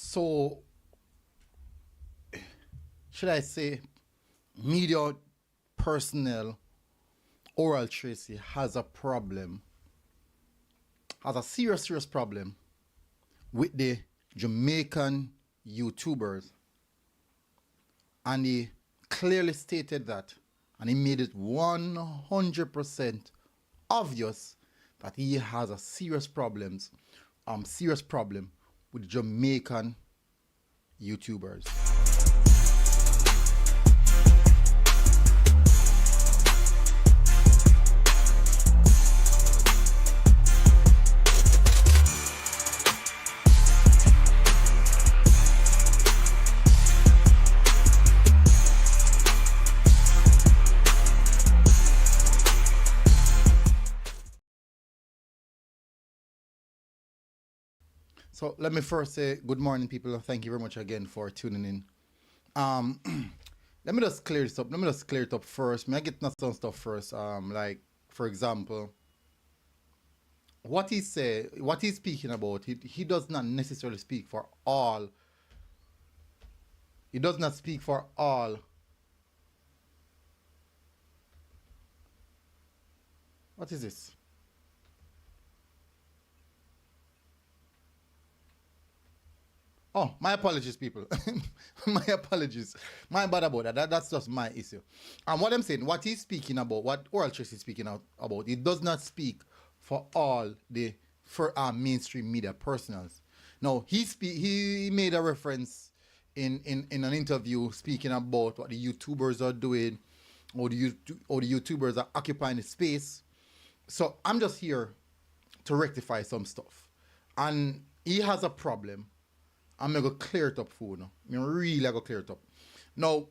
so, should I say, media personnel, Oral Tracy has a problem, has a serious, serious problem with the Jamaican YouTubers. And he clearly stated that, and he made it 100% obvious that he has a serious problem with Jamaican YouTubers. So let me first say good morning, people. Thank you very much again for tuning in. Let me just clear this up. Let me just clear it up first. May I get some stuff first? Like for example, what he's speaking about, he does not necessarily speak for all. He does not speak for all. What is this? Oh, my apologies, people. My apologies. My bad about that. That's just my issue. And what I'm saying, what he's speaking about, what Oral Tracy is speaking about, it does not speak for all the mainstream media personals. No, he made a reference in an interview speaking about what the YouTubers are doing, or the YouTubers are occupying the space. So I'm just here to rectify some stuff. And he has a problem. I'm going to clear it up for you now. I'm really going to clear it up. Now,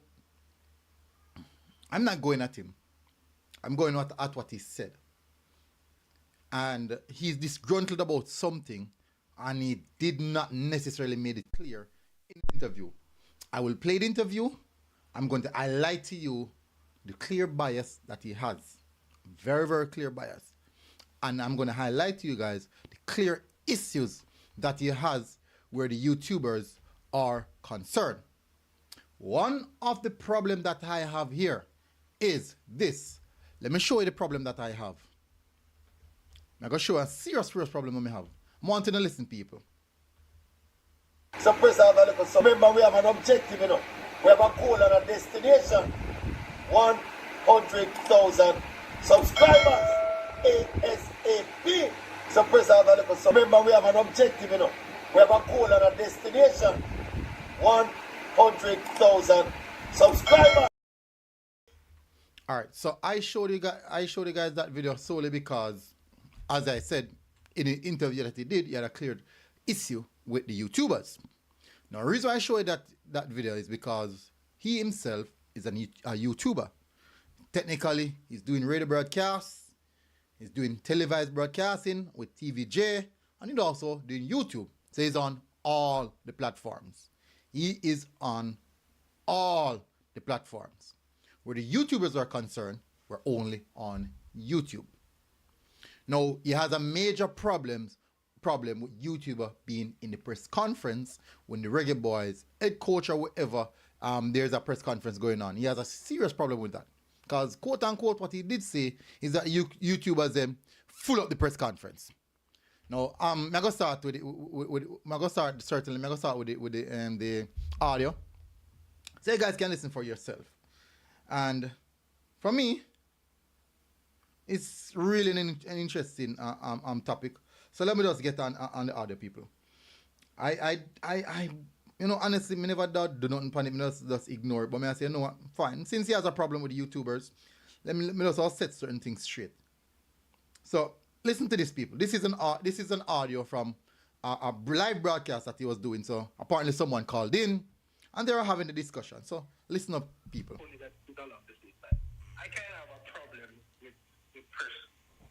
I'm not going at him. I'm going at what he said. And he's disgruntled about something, and he did not necessarily make it clear in the interview. I will play the interview. I'm going to highlight to you the clear bias that he has. Very, very clear bias. And I'm going to highlight to you guys the clear issues that he has where the YouTubers are concerned. One of the problems that I have here is this. Let me show you the problem that I have. I'm going to show you a serious problem that I have. I want you to listen, people. So, remember, we have an objective, you know. We have a goal and a destination. 100,000 subscribers. ASAP. So, remember, we have an objective, you know. We have a goal and a destination. 100,000 subscribers. All right, so I showed you guys that video solely because, as I said in the interview that he did, he had a clear issue with the YouTubers. Now, the reason why I show you that video is because he himself is a YouTuber. Technically, he's doing radio broadcasts, he's doing televised broadcasting with TVJ, and he's also doing YouTube. So he's on all the platforms. He is on all the platforms. Where the YouTubers are concerned, we're only on YouTube. Now, he has a major problem with YouTuber being in the press conference when the Reggae Boyz, head coach or whatever, there's a press conference going on. He has a serious problem with that. Because, quote unquote, what he did say is that YouTubers full up the press conference. Now, I'm gonna start with the audio, so you guys can listen for yourself. And for me, it's really an interesting topic. So let me just get on the audio, people. I honestly, me never do nothing panic. Me just ignore it. But I say, you know what, fine. Since he has a problem with the YouTubers, let me just all set certain things straight. So. Listen to this, people. This is an audio from a live broadcast that he was doing. So apparently someone called in, and they were having a discussion. So listen up, people. I kind of have a problem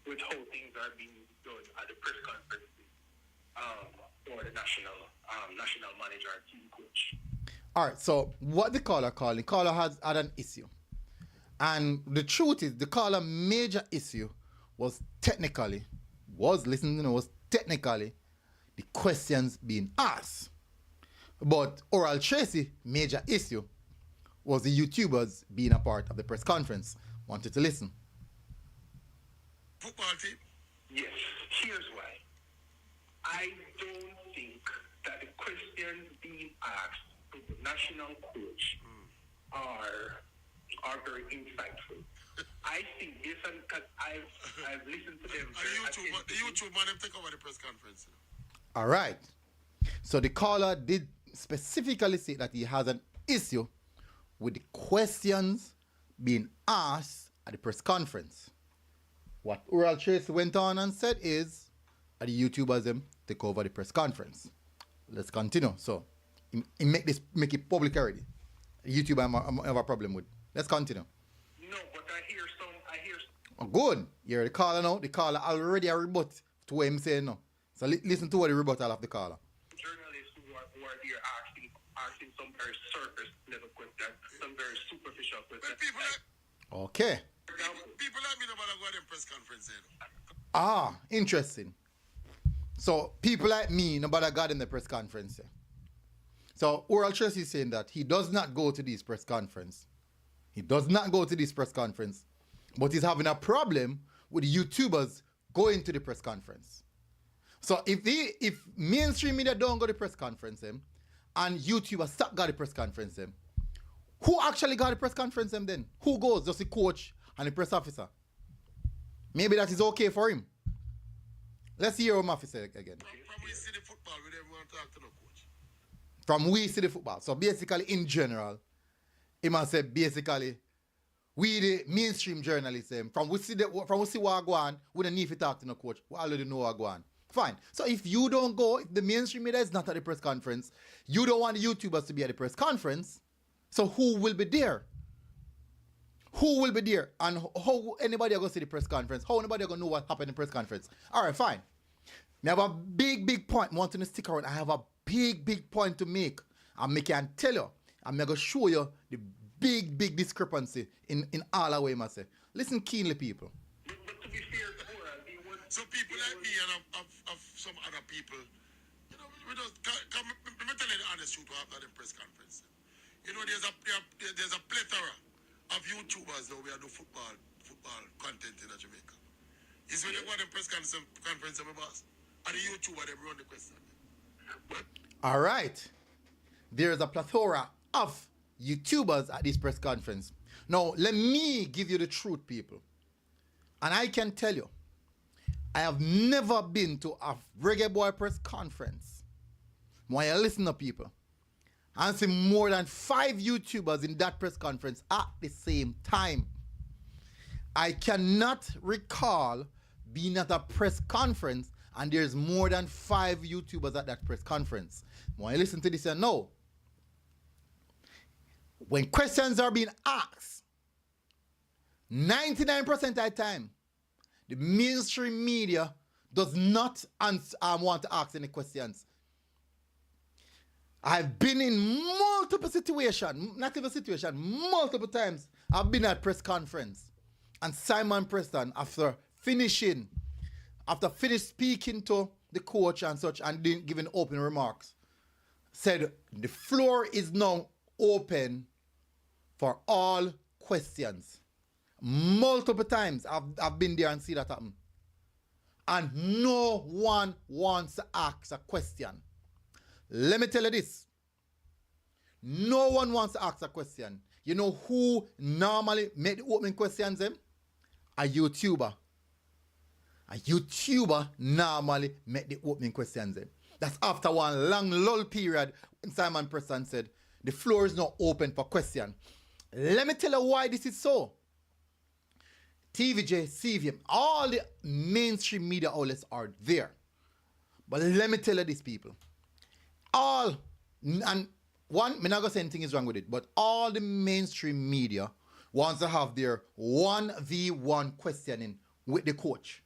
with how things are being done at the press conferences for the national manager and team coach. All right. So what the caller called? The caller had an issue, and the truth is, the caller major issue was technically the questions being asked. But Oral Tracy, major issue was the YouTubers being a part of the press conference. Wanted to listen. Football team? Yes, here's why. I don't think that the questions being asked to the national coach are very insightful. I think this, and because I've listened to them. The YouTube man them take over the press conference. All right. So the caller did specifically say that he has an issue with the questions being asked at the press conference. What Oral Tracy went on and said is that the YouTubers them take over the press conference. Let's continue. So he make it public already. YouTube I have a problem with. Let's continue. No, but I hear Oh, good. You're the caller now. The caller already a rebut to what him saying now. So listen to what the rebuttal of the caller. journalists who are there asking some very surface level questions, some very superficial questions. But people Okay. like me no matter go to press conference. Ah, interesting. So people like me, nobody got in the press conference. So Oral Tracy is saying that he does not go to these press conference. He does not go to this press conference, but he's having a problem with YouTubers going to the press conference. So if mainstream media don't go to the press conference, and YouTubers stop got the press conference, who actually got the press conference then? Who goes? Just the coach and the press officer. Maybe that is okay for him. Let's hear what Mafi said again. From we see the football, we don't want to talk to no coach. From we see the football. So basically, in general, he must say basically, we the mainstream journalists, from we see what go on, we don't need to talk to no coach. We already know what go on. Fine. So if you don't go, if the mainstream media is not at the press conference, you don't want the YouTubers to be at the press conference, so who will be there? Who will be there? And how anybody are going to see the press conference? How anybody are going to know what happened in the press conference? All right, fine. I have a big point. Wanting to stick around. I have a big point to make. And I can tell you. I'm going to show you the big discrepancy in all our way, I say. Listen keenly, people. But to be fair, some people like me and of some other people, we just come. Let me tell you the honest truth about the press conference. There's a plethora of YouTubers now we are doing football content in Jamaica. It's when you go to the press conference, my boss, and the YouTuber they run the question. All right. There's a plethora of YouTubers at this press conference. Now, let me give you the truth, people. And I can tell you, I have never been to a Reggae Boy press conference. When you listen to people, and see more than 5 YouTubers in that press conference at the same time. I cannot recall being at a press conference and there's more than 5 YouTubers at that press conference. When you listen to this, you know, when questions are being asked, 99% of the time, the mainstream media does not want to ask any questions. I've been in multiple situations, multiple times. I've been at press conference. And Simon Preston, after finished speaking to the coach and such and giving open remarks, said the floor is now open for all questions. Multiple times I've been there and see that happen. And no one wants to ask a question. Let me tell you this. No one wants to ask a question. You know who normally make the opening questions? A YouTuber. A YouTuber normally make the opening questions. That's after one long lull period when Simon Preston said, the floor is not open for question. Let me tell you why this is so. TVJ, CVM, all the mainstream media outlets are there. But let me tell you this, people. I'm not going to say anything is wrong with it, but all the mainstream media wants to have their 1v1 questioning with the coach.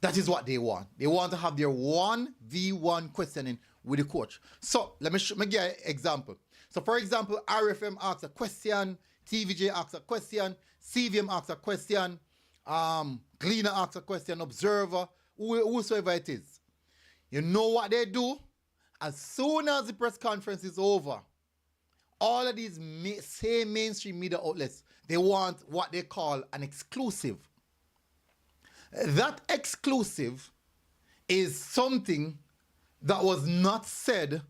That is what they want. They want to have their 1v1 questioning with the coach. So, let me give you an example. So, for example, RFM asks a question, TVJ asks a question, CVM asks a question, Gleaner asks a question, Observer, whosoever it is. You know what they do? as soon as the press conference is over, all of these same mainstream media outlets, they want what they call an exclusive. That exclusive is something that was not said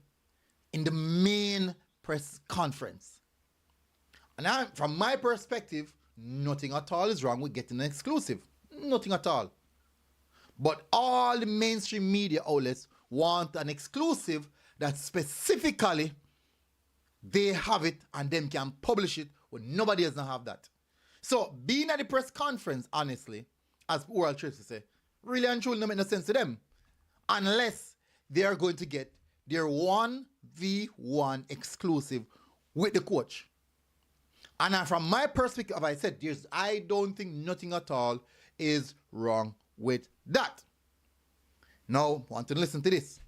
in the main press conference. And from my perspective, nothing at all is wrong with getting an exclusive. Nothing at all. But all the mainstream media outlets want an exclusive that specifically they have it and them can publish it when nobody else don't have that. So being at the press conference, honestly, as Oral Tracy say, really and truly don't make no sense to them. Unless they are going to get their 1v1 exclusive with the coach. And from my perspective, I said, I don't think nothing at all is wrong with that. Now, I want to listen to this.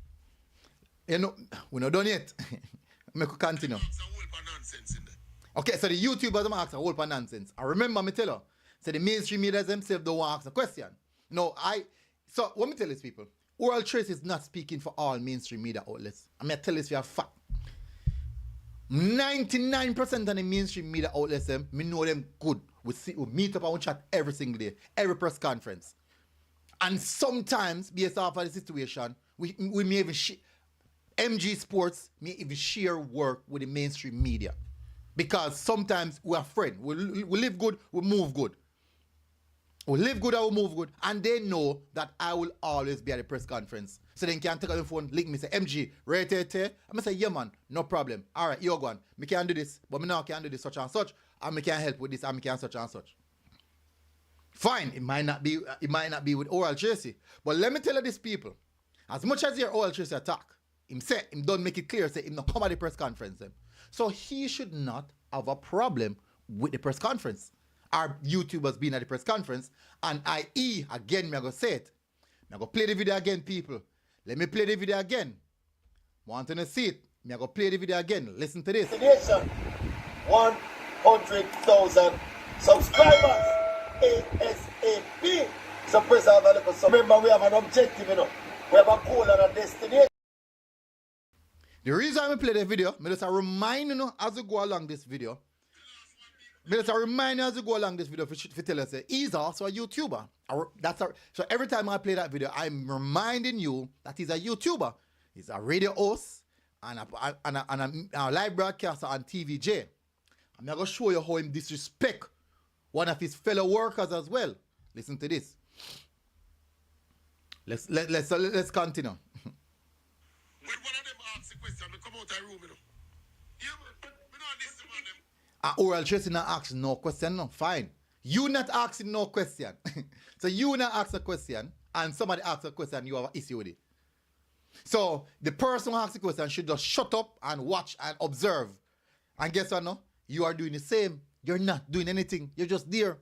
You know, we're not done yet. Make we continue. Okay, so the YouTubers are asking a whole bunch of nonsense. I remember me tell her, so the mainstream media themselves don't ask a question. No, so let me tell these people, Oral Trace is not speaking for all mainstream media outlets. I'm going to tell this for a fact. 99% of the mainstream media outlets, me know them good. We meet up and we chat every single day, every press conference. And sometimes, based off of the situation, we may even MG Sports may even share work with the mainstream media. Because sometimes we are friends. We live good, we move good. We live good and we move good. And they know that I will always be at the press conference. So they can take out the phone, link me, say, MG, right here. I'm going to say, yeah, man, no problem. All right, you're going. Me can do this, but me now can do this such and such. And me can help with this, and me can such and such. Fine, it might not be with Oral Tracy. But let me tell you this, people. As much as your Oral Tracy attack, him don't make it clear, say him not come at the press conference. So he should not have a problem with the press conference. Our YouTubers being at the press conference. And again, me go say it. Me go play the video again, people. Let me play the video again. Want to see it? Me go play the video again. Listen to this. 100,000 subscribers. ASAP. So press have a look. So remember, we have an objective, you know. We have a goal and a destination. The reason I play the video, me just remind you as we go along this video. Me just remind you as we go along this video for tell us he's also a YouTuber. So every time I play that video, I'm reminding you that he's a YouTuber. He's a radio host and a live broadcaster on TVJ. I'm going to show you how him disrespect one of his fellow workers as well. Listen to this. Let's continue. When one of them asks a question, I come out of the room, you know. Yeah, man. We don't listen to them. Oral Tracy not asking no question, no. Fine. You not asking no question. So you not ask a question, and somebody asks a question, you have an issue with it. So the person who asks the question should just shut up and watch and observe. And guess what, no? You are doing the same. You're not doing anything. You're just there.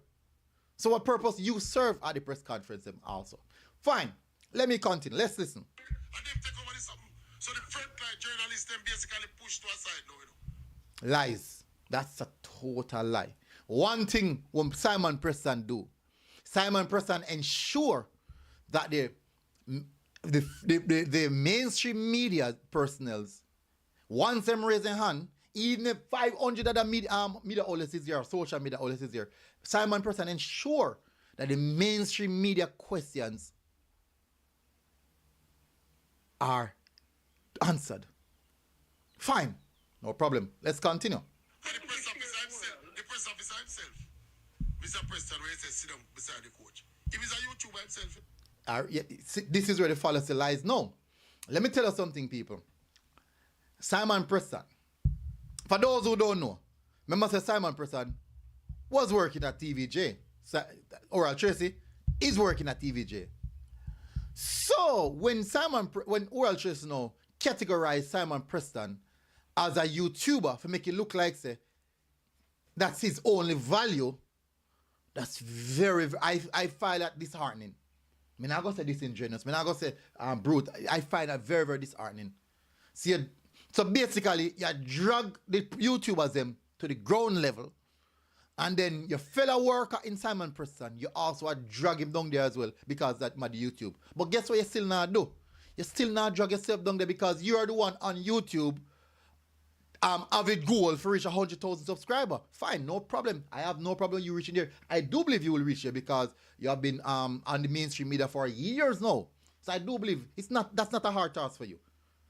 So what purpose you serve at the press conference also? Fine. Let me continue. Let's listen. And them take over this something. So the frontline journalists them basically push to a side now, you know. Lies. That's a total lie. One thing when Simon Preston do, Simon Preston ensure that the mainstream media personnels, once them raise their hand, even if 500 other media outlets is here, social media outlets is here, Simon Preston ensure that the mainstream media questions are answered. Fine. No problem. Let's continue. And the press officer himself, Mr. Preston, where he says sit down beside the coach. If he's a YouTuber himself. This is where the fallacy lies. No. Let me tell you something, people. Simon Preston. For those who don't know, remember say Simon Preston was working at TVJ. Oral Tracy is working at TVJ. So when Oral Tracy now categorized Simon Preston as a YouTuber for make it look like say that's his only value, that's very, I find that disheartening. I'm not going to say disingenuous. I'm not going to say brute. I find that very, very disheartening. See, so basically, you drag the YouTubers them to the ground level, and then your fellow worker in Simon Preston, you also drag him down there as well because that mad YouTube. But guess what you still not do? You still not drag yourself down there because you are the one on YouTube have a goal for reach 100,000 subscribers. Fine, no problem. I have no problem you reaching there. I do believe you will reach there because you have been on the mainstream media for years now. So I do believe that's not a hard task for you.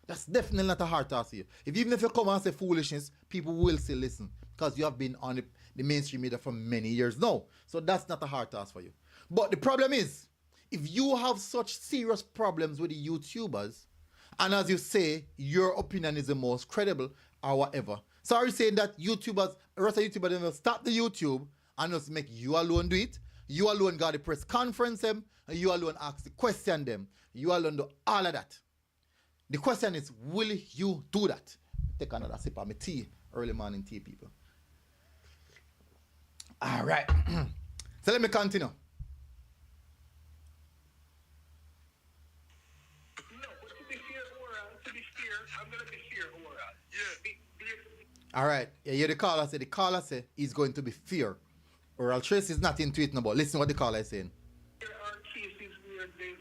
That's definitely not a hard task for you. Even if you come and say foolishness, people will still listen because you have been on the mainstream media for many years now. So that's not a hard task for you. But the problem is, if you have such serious problems with the YouTubers, and as you say, your opinion is the most credible or whatever. So are you saying that YouTubers, the rest of YouTubers will stop the YouTube and just make you alone do it? You alone got the press conference them, and you alone ask the question them. You alone do all of that. The question is, will you do that? Take another sip of my tea, early morning tea, people. All right. So let me continue. No, but to be fair, I'm going to be fair, oral. Yeah. All right. Yeah, the caller said. The caller said he's going to be fair. Oral Trace is not into it no more. Listen what the caller is saying. There are cases where the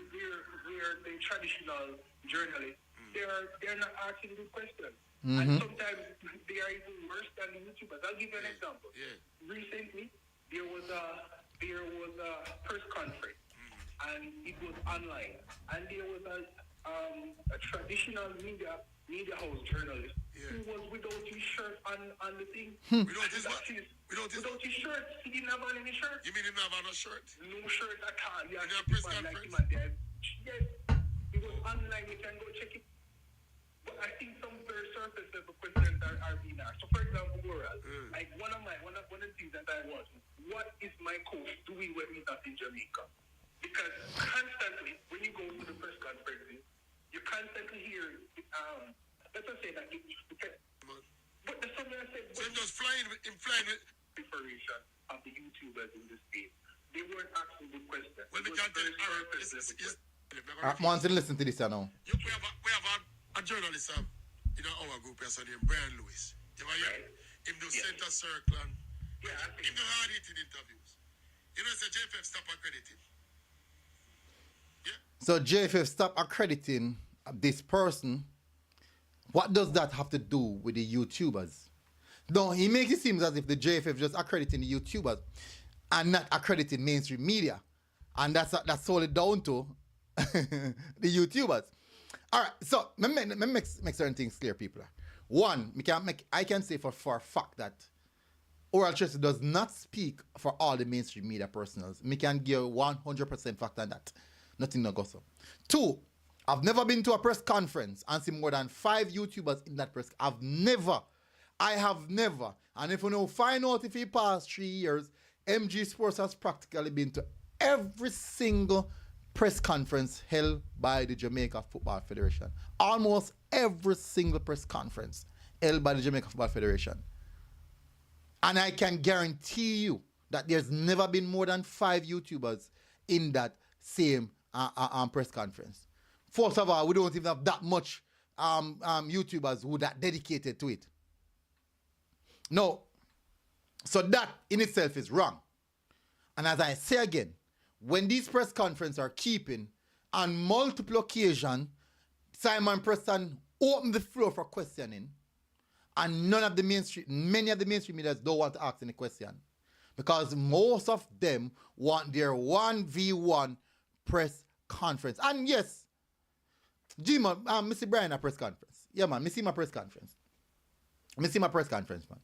traditional journalists, they're not asking good questions. And sometimes they are even worse than the YouTubers. I'll give you an example. Yeah. Recently, there was a press conference, and it was online, and there was a traditional media house journalist who was without his shirt on the thing. Without his what? Without his shirt. He didn't have on any shirt. You mean him not have on a shirt? No shirt at all. Yeah, In a press conference? Yes, it was online. You can go check it. But I think some very surface level questions are being asked. So, for example, Moral, like one of the things that I was, what is my coach doing when he's not in Jamaica? Because constantly, when you go to the press conferences, you constantly hear, let's just say that but there's something I said. So him just flying with Preparation of the YouTubers in this space. They weren't asking good questions. well, we can't tell Want to listen to this now. We have a journalist in our group here, named Brian Lewis. You ever hear? Him do center circle and him do hard hitting interviews. You know, it's a JFF stop accrediting. Yeah? So JFF stop accrediting this person. What does that have to do with the YouTubers? No, he makes it seem as if the JFF just accrediting the YouTubers and not accrediting mainstream media. And that's solely down to the YouTubers. All right, so let me make certain things clear, people. One, I can say for a fact that Oral Tracy does not speak for all the mainstream media personals. I can give 100% fact on that. Nothing no go so. Two, I've never been to a press conference and seen more than 5 YouTubers in that press. I have never. And if you know, find out if he passed 3 years, MG Sports has practically been to every single press conference held by the Jamaica Football Federation. Almost every single press conference held by the Jamaica Football Federation. And I can guarantee you that there's never been more than 5 YouTubers in that same press conference. First of all, we don't even have that much YouTubers who are that dedicated to it. No. So that in itself is wrong. And as I say again, when these press conferences are keeping, on multiple occasions, Simon Preston opened the floor for questioning, and many of the mainstream media don't want to ask any question. Because most of them want their 1v1 press conference. And yes, Jim, Mr. Brian a press conference. Yeah, man, I see my press conference. I see my press conference, man.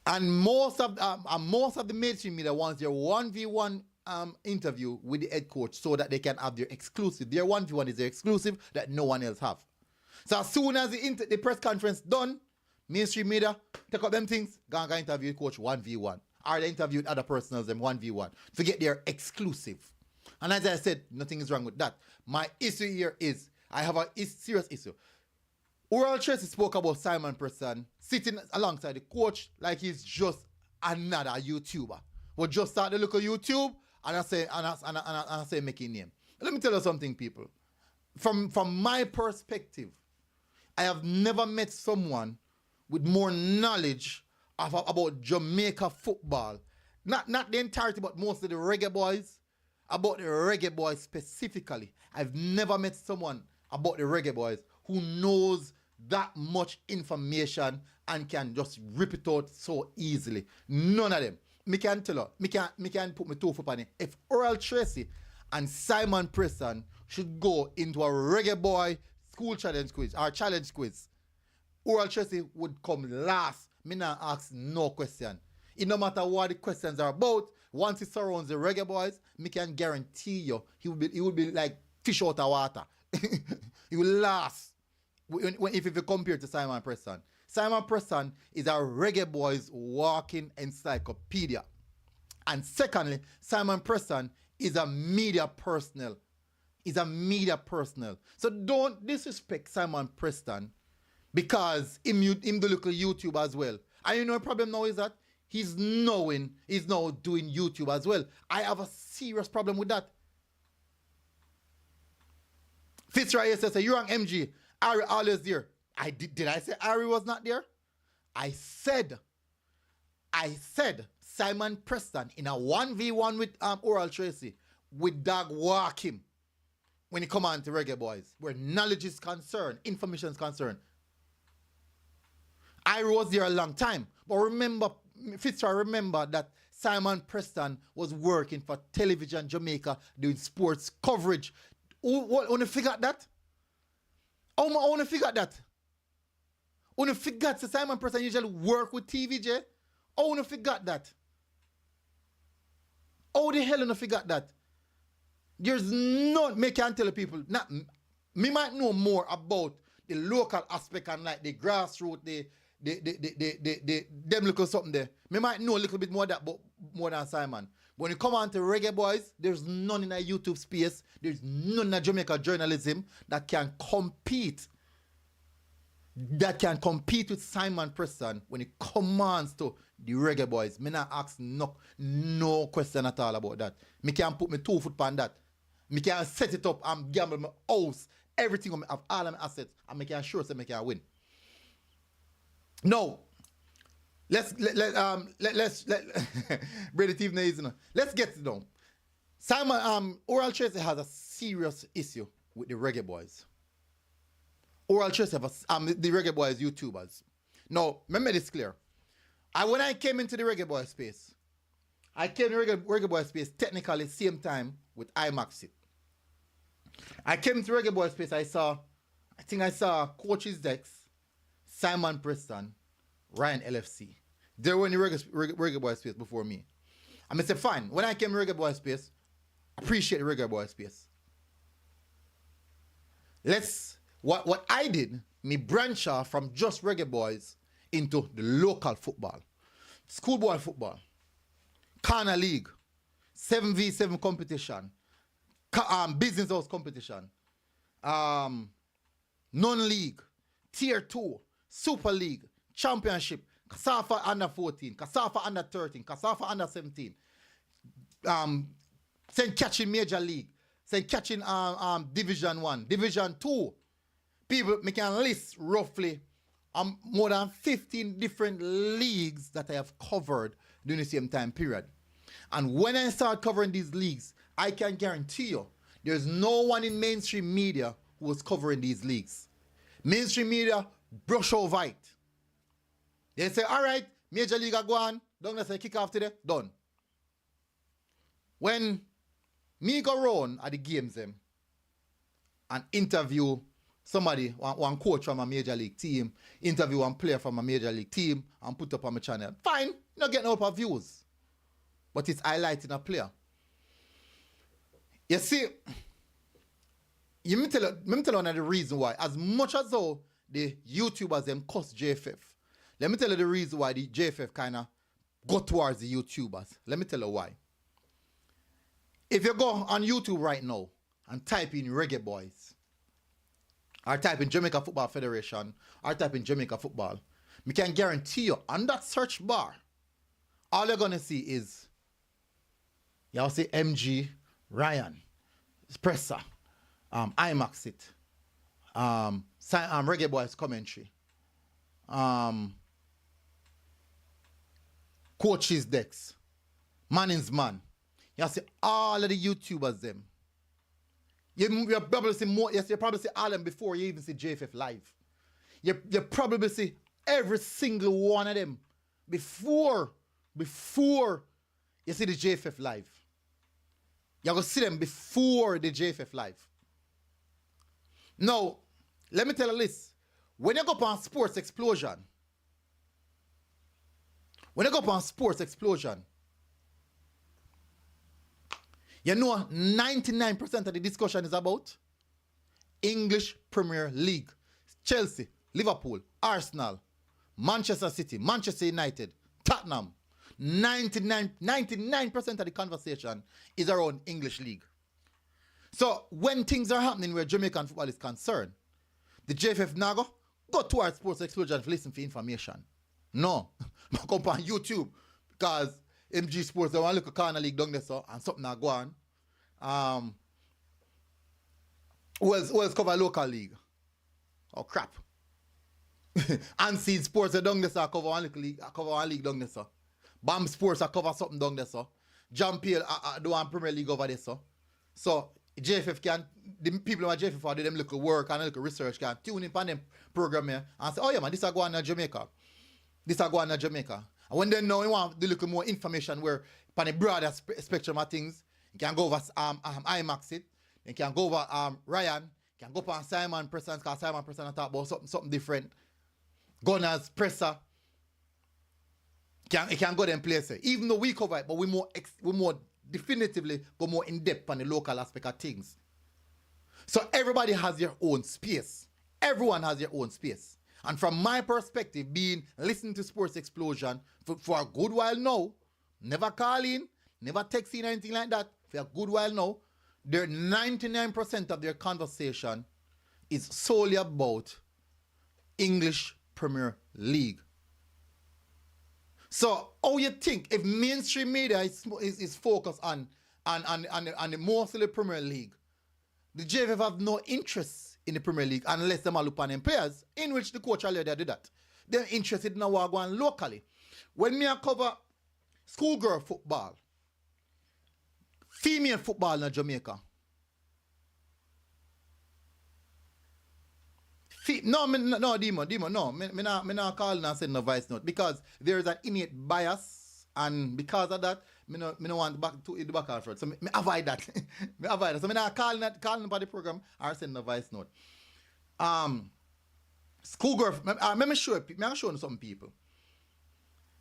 And most of the mainstream media wants their 1v1 interview with the head coach so that they can have their exclusive. Their 1v1 is their exclusive that no one else have. So as soon as the press conference done, mainstream media take up them things, go interview the coach 1v1. Or they interview other personals them 1v1 to get their exclusive. And as I said, nothing is wrong with that. My issue here is, I have a serious issue. Oral Tracy spoke about Simon Preston sitting alongside the coach like he's just another YouTuber. We just start the look at YouTube and I say making name. Let me tell you something, people. From my perspective, I have never met someone with more knowledge about Jamaica football. Not the entirety, but most of the Reggae Boyz. About the Reggae Boyz specifically. I've never met someone about the Reggae Boys who knows that much information and can just rip it out so easily. None of them. Me can tell her, me can put my 2 foot on it. If Oral Tracy and Simon Preston should go into a Reggae Boy school challenge quiz or challenge quiz, Oral Tracy would come last. Me not ask no question. It no matter what the questions are about, once he surrounds the Reggae Boys, me can guarantee you he would be like fish out of water. He will last if you compare to Simon Preston. Simon Preston is a Reggae Boys walking encyclopedia. And secondly, Simon Preston is a media personnel. He's a media personnel. So don't disrespect Simon Preston because him the little YouTube as well. And you know the problem now is that he's now doing YouTube as well. I have a serious problem with that. Fitzroy says, you're on MG. Ari always there. Did I say Ari was not there? I said Simon Preston in a 1v1 with Oral Tracy with dog walk him when he come on to Reggae Boys, where knowledge is concerned, information is concerned. I was there a long time. But remember, Fitzroy, remember that Simon Preston was working for Television Jamaica doing sports coverage. Want to figure that? I want to figure that. I want to figure that Simon Preston usually work with TVJ. I want to figure that. How the hell you figure that? There's no, me can tell people, not, me might know more about the local aspect and like the grassroots, them look something there. Me might know a little bit more that, but more than Simon. When you come on to Reggae Boys, there's none in a YouTube space, there's none in Jamaica journalism that can compete with Simon Preston when it comes to the Reggae Boys. Me not ask no question at all about that. Me can put my 2 foot on that. Me can set it up and gamble my house, everything of all of my assets, and me can sure say me can win. No. Let's break the team now, you know. Let's get it down. Simon Oral Tracy has a serious issue with the Reggae Boys. Oral Tracy has the Reggae Boys YouTubers. Now, remember this clear. When I came into the Reggae Boy space, I came to Reggae Boy space technically same time with IMAX it. I came to Reggae Boy space, I think I saw Coaches Dex, Simon Preston, Ryan LFC. They were in the Reggae Boy space before me. I said, fine. When I came to Reggae Boy space, appreciate the Reggae Boy space. What I did, me branch off from just Reggae Boys into the local football, schoolboy football, corner league, 7v7 competition, business house competition, non-league, tier 2, super league, championship, Kasafa under 14, Kasafa under 13, Kasafa under 17, St. Catching Major League, St. Catching Division 1, Division 2. People, me can list roughly more than 15 different leagues that I have covered during the same time period. And when I start covering these leagues, I can guarantee you there's no one in mainstream media who was covering these leagues. Mainstream media brush over it. They say, all right, Major League go on, don't let's say kick off today, done. When me go around at the games and interview somebody, one coach from a Major League team, interview one player from a Major League team and put up on my channel, fine, not getting up of views. But it's highlighting a player. You see, let me tell you the reason why. As much as though the YouTubers them cuss JFF, let me tell you the reason why the JFF kind of go towards the YouTubers. Let me tell you why. If you go on YouTube right now and type in Reggae Boys, or type in Jamaica Football Federation, or type in Jamaica Football, me can guarantee you on that search bar, all you're going to see is, you'll see MG, Ryan, Presser, IMAX it, Reggae Boys commentary, Coaches Dex, Manning's Man. You see all of the YouTubers them. You probably see more, yes, you probably see all them before you even see JFF live. You probably see every single one of them before you see the JFF live. You're going to see them before the JFF live. Now, let me tell you this. When you go up on Sports Explosion, you know 99% of the discussion is about English Premier League. Chelsea, Liverpool, Arsenal, Manchester City, Manchester United, Tottenham. 99% of the conversation is around English League. So when things are happening where Jamaican football is concerned, the JFF Nago go to our Sports Explosion to listen for information. No, go up on YouTube because MG Sports, they want to look at corner league down there so, and something go on. Who else cover local league? Oh crap. Unseen Sports are down there so cover one league down there so. Bam Sports are cover something down there so. Jamaica do one Premier League over there so. So JFF can, the people who are JFF are do them look work and look research can tune in on them program here and say, oh yeah man, this is going on Jamaica. This is going on Jamaica. And when they know you want to look at more information where on a broader spectrum of things, you can go over IMAX it, you can go over Ryan, you can go on Simon Preston, because Simon Preston talk about something different. Gunners, Presser. You can go them places. Even though we cover it, but we more definitively go more in depth on the local aspect of things. So everybody has their own space. Everyone has their own space. And from my perspective, listening to Sports Explosion for a good while now, never call in, never text in, anything like that, for a good while now, their 99% of their conversation is solely about English Premier League. So, how you think if mainstream media is focused on the mostly Premier League, the JFF have no interest in the Premier League unless they look on them players, in which the coach already did that. They're interested in what going locally. When me cover schoolgirl football, female football in Jamaica. Demo, no. Me not calling and send no voice note because there is an innate bias, and because of that, me no want back to the back and front. So me avoid that. So me not calling about the program or send no voice note. Schoolgirl, let me show you some people.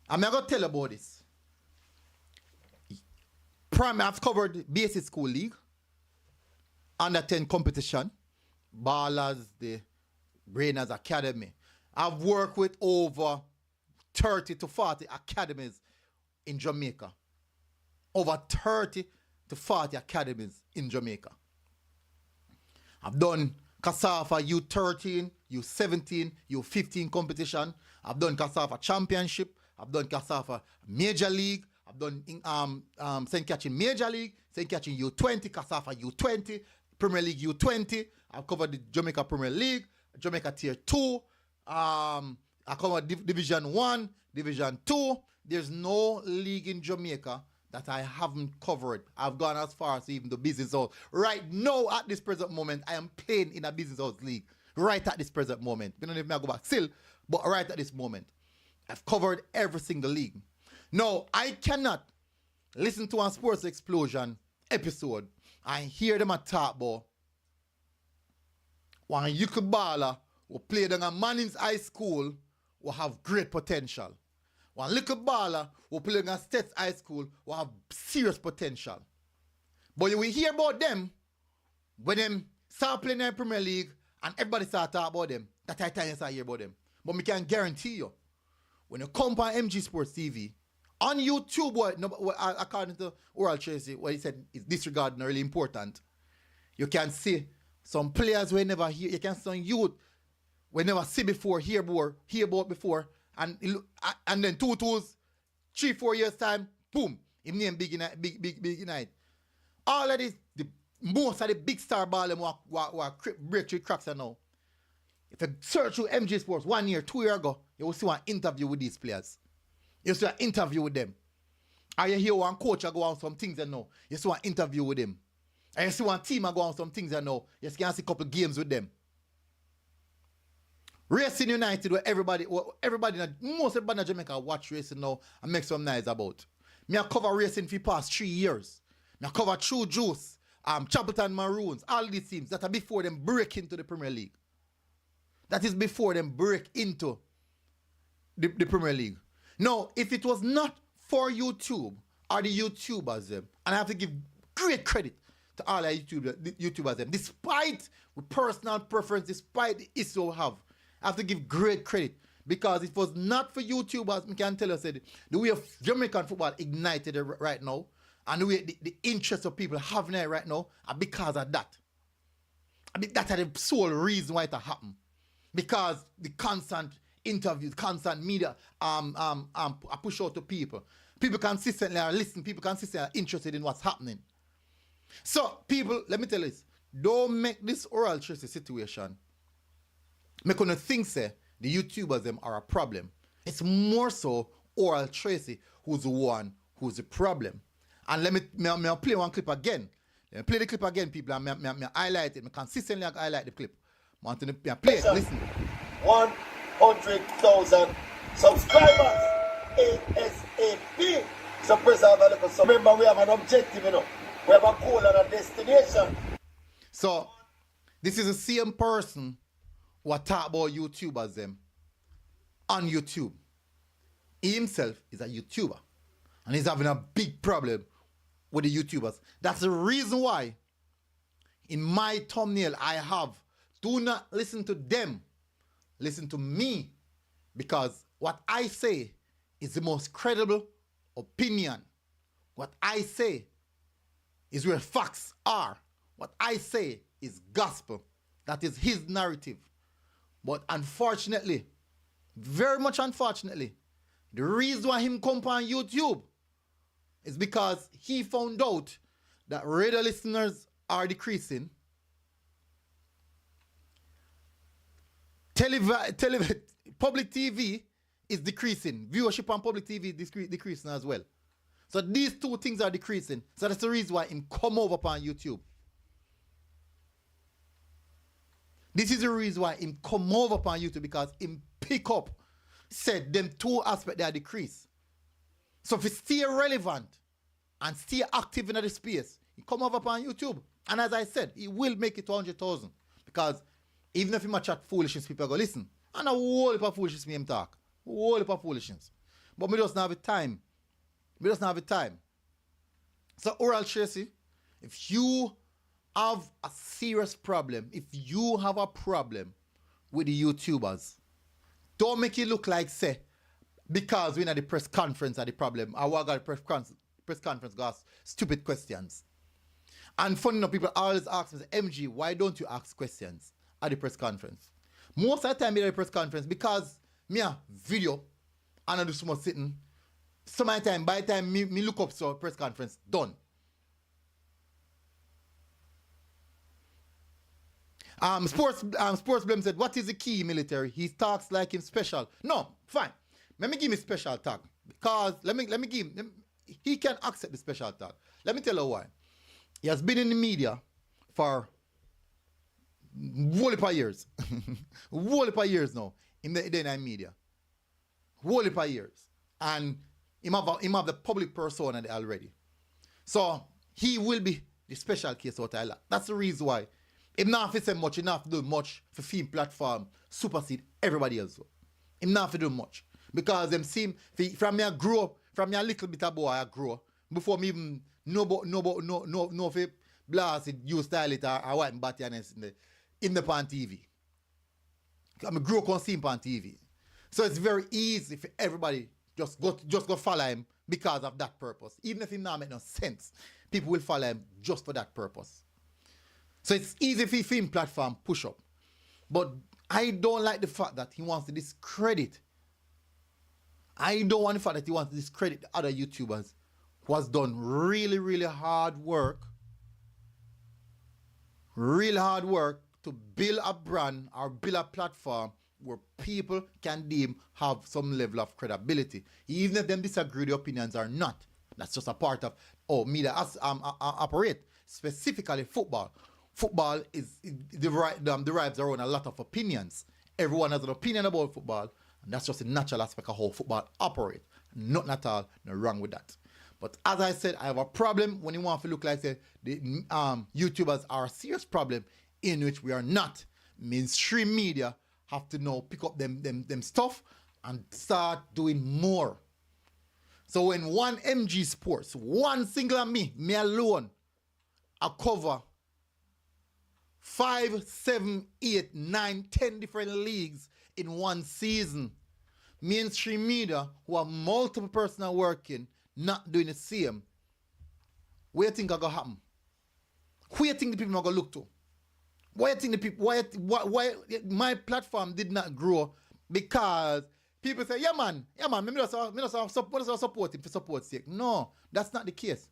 I'm gonna tell you about this. I've covered basic school league, under 10 competition, Ballers, the Brainers Academy. I've worked with over 30 to 40 academies in Jamaica. Over 30 to 40 academies in Jamaica. I've done Casafa U13, U17, U15 competition. I've done Casafa Championship. I've done Casafa Major League. I've done St. Catherine Major League, St. Catherine U20, Casafa U20, Premier League U20. I've covered the Jamaica Premier League, Jamaica Tier 2. I covered Division 1, Division 2. There's no league in Jamaica that I haven't covered. I've gone as far as even the business house. Right now, at this present moment, I am playing in a business house league. Right at this present moment. I don't know if I go back still, but right at this moment. I've covered every single league. Now, I cannot listen to a Sports Explosion episode and hear them talk about one Yuki baller who played in a Manning's High School will have great potential. One little baller who played in a States High School will have serious potential. But you will hear about them when them start playing in the Premier League and everybody start talking about them. That's the time you start hear about them. But I can guarantee you, when you come on MG Sports TV, on YouTube, according to Oral Tracy, what he said is disregarding really important. You can see some players we never hear. You can see some youth we never see before, hear about before, and then 3-4 years time, boom, him name big night. All of this, most of the big star ball them break through cracks now. If you search through MG Sports 1 year, 2 years ago, you will see one interview with these players. You see an interview with them. Or you hear one coach go on some things and know. You see an interview with them. And you see one team I go on some things I know, you can see a couple games with them. Racing United, where most everybody in Jamaica watch racing now and make some noise about. Me I cover racing for the past 3 years. Me I cover True Juice, Chapelton Maroons, all these teams that are before them break into the Premier League. That is before them break into the Premier League. Now, if it was not for YouTube or the YouTubers, and I have to give great credit to all the YouTubers, despite personal preference, despite the issue we have, I have to give great credit. Because if it was not for YouTubers, I can tell you, said the way of Jamaican football ignited right now, and the way the interest of people having it right now, are because of that. I mean, that's the sole reason why it happened. Because the constant interviews, constant media are push out to people. People consistently are listening, people consistently are interested in what's happening. So, people, let me tell you this. Don't make this oral tracy situation make you think say the YouTubers them are a problem. It's more so Oral Tracy who's the one who's the problem. And let me play one clip again. Let me play the clip again, people, and me highlight it. Me consistently highlight the clip. I want to play it, listen. 100,000 subscribers ASAP. So press our little. So remember, we have an objective, you know. We have a goal and a destination. So this is the same person who talk about YouTubers them on YouTube. He himself is a YouTuber. And he's having a big problem with the YouTubers. That's the reason why in my thumbnail I have, do not listen to them, listen to me. Because what I say is the most credible opinion. What I say is where facts are. What I say is gospel. That is his narrative. But unfortunately, very much unfortunately, the reason why him come on YouTube is because he found out that radio listeners are decreasing. Public TV is decreasing. Viewership on public TV is decreasing as well. So these two things are decreasing. So that's the reason why him come over on YouTube. This is the reason why him come over on YouTube, because him pick up, said them two aspects they are decreased. So if he stay relevant and stay active in the space, he come over on YouTube. And as I said, he will make it to 100,000. Because even if he might chat foolishness, people go listen. And a whole heap of foolishness me him talk. A whole heap of foolishness. But we just don't have the time. We just don't have the time. So Oral Tracy, if you have a serious problem, if you have a problem with the YouTubers, don't make it look like, say, because we're at the press conference are the problem, I got the press conference got stupid questions. And funny enough, people always ask me, MG, why don't you ask questions at the press conference? Most of the time at the press conference, because me a video and I do so much sitting, some of the time, by the time me look up so press conference, done. Sports Blem said, what is the key military? He talks like him special. No, fine. Let me give him special tag. Because let me give him, he can accept the special tag. Let me tell you why. He has been in the media for whole heap of years. Whole heap of years now. In the media. Whole heap of years. And him have the public persona already. So he will be the special case out of that. That's the reason why. Him not have to say much, he not have to do much for film platform supersede everybody else. Him not have to do much. Because them seem, from me I grow up, from me a little bit of boy I grow up, before me even no if blast it, you style it or white and batty in the pan TV. I grew up on seeing pan TV. So it's very easy for everybody just go follow him because of that purpose. Even if it not make no sense, people will follow him just for that purpose. So it's easy for film platform push up. But I don't like the fact that he wants to discredit. I don't want the fact that he wants to discredit the other YouTubers who has done really, really hard work. Really hard work to build a brand or build a platform where people can deem have some level of credibility. Even if them disagree with the opinions or not. That's just a part of how media operate. specifically football. Football derives around a lot of opinions. Everyone has an opinion about football, and that's just a natural aspect of how football operates. Nothing at all, no wrong with that. But as I said, I have a problem when you want to look like the YouTubers are a serious problem in which we are not. Mainstream media have to now pick up them stuff and start doing more. So when one MG Sports, one single me alone, I cover 5, 7, 8, 9, 10 different leagues in one season. Mainstream media, who have multiple persons working, not doing the same. What do you think are going to happen? Who do you think the people are going to look to? Why do you think the people, why my platform did not grow? Because people say, yeah man, me just support him for support's sake. No, that's not the case.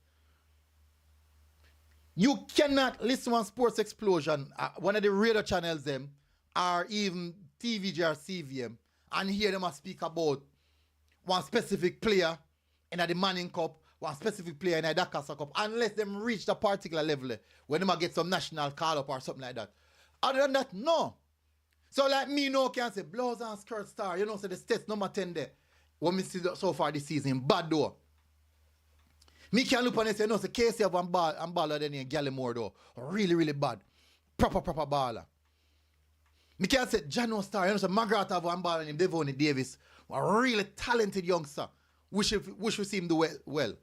You cannot listen to Sports Explosion, one of the radio channels them, or even TVG or CVM, and hear them speak about one specific player in the Manning Cup, one specific player in the Dakar Cup, unless them reach the particular level when them get some national call-up or something like that. Other than that, no. So like me now can say, blouse and skirt star, you know, so the stats number 10 there. What me see so far this season, bad though. Me can look and say, no, so Casey have one baller than Gallimore though. Really, really bad. Proper baller. Me can say, Jano Star, you know, so Margaret have one baller named Devonnie Davis. A really talented youngster. Wish we see him do well.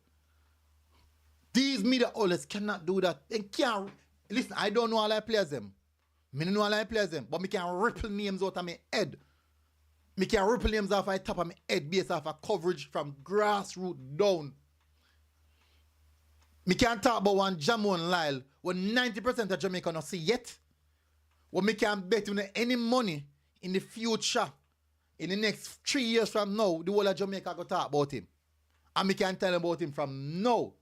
These media outlets cannot do that. They can't. Listen, I don't know all I players them. Me don't know all I players them. But me can ripple names out of my head. Me can ripple names off the top of my head based off of coverage from grassroots down. Me can talk about one Jamon Lyle when 90% of Jamaica not see yet. What me can bet on any money in the future, in the next 3 years from now, the whole of Jamaica go talk about him. And me can tell about him from now.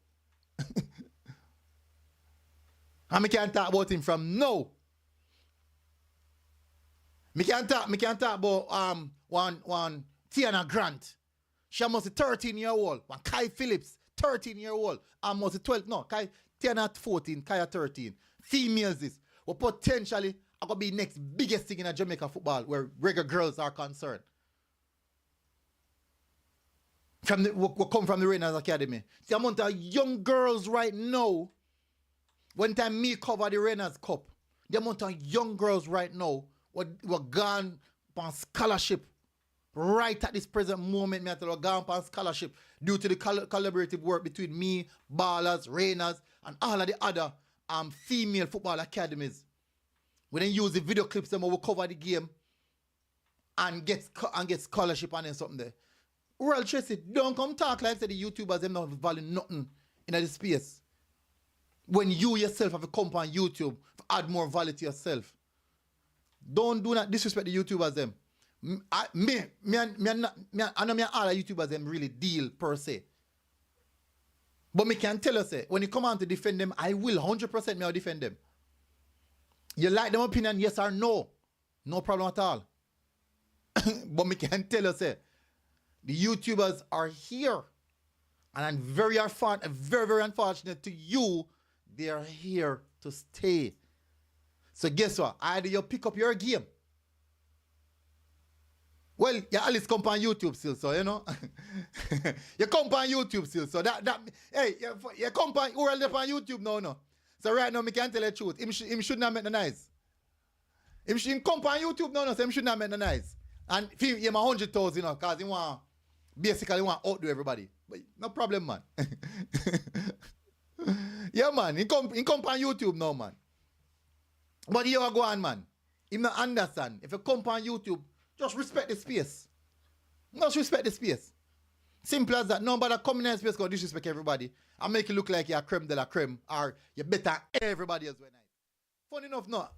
And me can talk about him from now. Me can talk about one Tiana Grant. She must be 13-year-old. One Kai Phillips, 13-year-old. Almost 12. No, Tiana 14, Kaya 13. Females is. Well, potentially are gonna be next biggest thing in Jamaica football where reggae girls are concerned. We come from the Rainers Academy. The amount of young girls right now, one time me cover the Rainers Cup, the amount of young girls right now were gone on scholarship. Right at this present moment, me I tell you, gone on scholarship due to the collaborative work between me, Ballers, Rainers, and all of the other female football academies. We then use the video clips them we cover the game and get scholarship and then something there. Well, Tracy, don't come talk like say the YouTubers them not value nothing in this space. When you yourself have a come on YouTube to add more value to yourself. Don't do not disrespect the YouTubers them. I know me all the YouTubers them really deal per se. But me can tell you say, when you come on to defend them, I will 100% me will defend them. You like them opinion, yes or no? No problem at all. But me can tell you say, the YouTubers are here. And I'm very unfortunate to you, they are here to stay. So guess what? Either you pick up your game. Well, you at least come on YouTube still, so you know. You come on YouTube still, so hey, you come on, who else on YouTube now, no? So right now, me can't tell the truth. Him should not make the nice. Him come on YouTube now, no, so him should not make the nice. And if he 100,000, you know, because he want, basically want to outdo everybody. But no problem, man. Yeah, man, he come on YouTube now, man. But you go on, man. He not understand. If you come on YouTube, just respect the space. Just respect the space. Simple as that. Nobody coming in the space go disrespect everybody and make it look like you're creme de la creme or you're better than everybody else. Funny enough, no.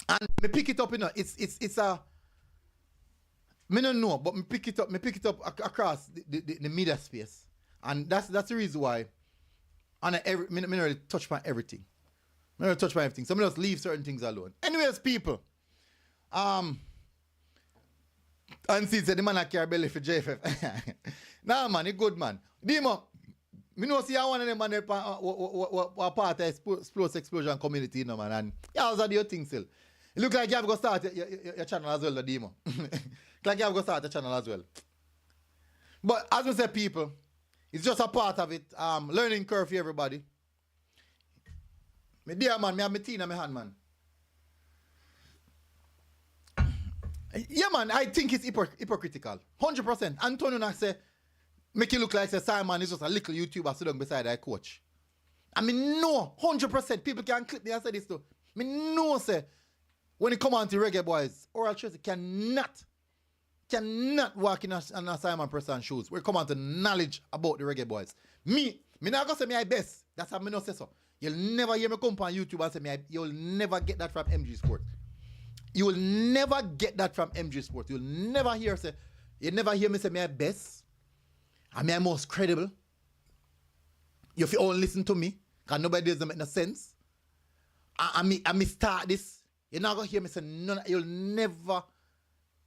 And me pick it up, you know, it's a me don't know, but me pick it up across the media space. And that's the reason why me not really touch on everything. Me not touch on everything. So me just leave certain things alone. Anyways, people. And see, said the man I carry belly for JFF. Nah, man, he good, man. Demo, Me know see one of them man what part of explosive explosion community, you know, man. And yeah, how's that your thing still? It look like you have to start your channel as well, the demo. Like you have to start the channel as well. But as we say, people, it's just a part of it. Learning curve for everybody. Me dear man, me have my tea in my hand, man. Yeah, man, I think it's hypocritical. 100%. Antonio na say, make it look like say Simon is just a little YouTuber sitting beside a coach. I mean, no, 100%. People can clip me and say this too. Me no say, when it come on to Reggae Boyz, Oral Tracy cannot walk in a Simon person shoes. When it come on to knowledge about the Reggae Boyz. Me not gonna say me I best. That's how me not say so. You'll never hear me come on YouTube and say me you'll never get that from MG Sports. You will never get that from MG Sports. You'll never hear me say me I best. And me I most credible. If you all listen to me, because nobody doesn't make no sense. And me start this. You're not gonna hear me say none. You'll never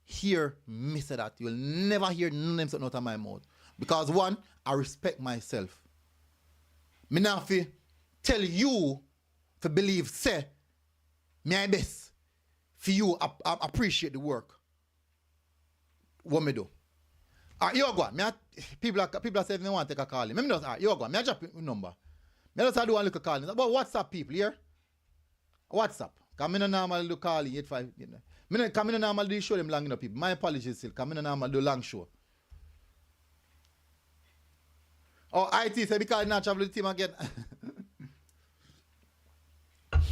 hear me say that. You'll never hear none of them say out of my mouth. Because one, I respect myself. Me now fi tell you to believe say me I best. For you appreciate the work. What me do? Alright, you go. People are saying they want to take a call. Me just alright, you go. Me drop your number. Me just do one look a call. But WhatsApp people here. WhatsApp. Because I don't normally do calling 85. You know. I don't normally do show them long enough people. My apologies still. Because I don't normally do long show. Oh, IT say because I not travel the team again.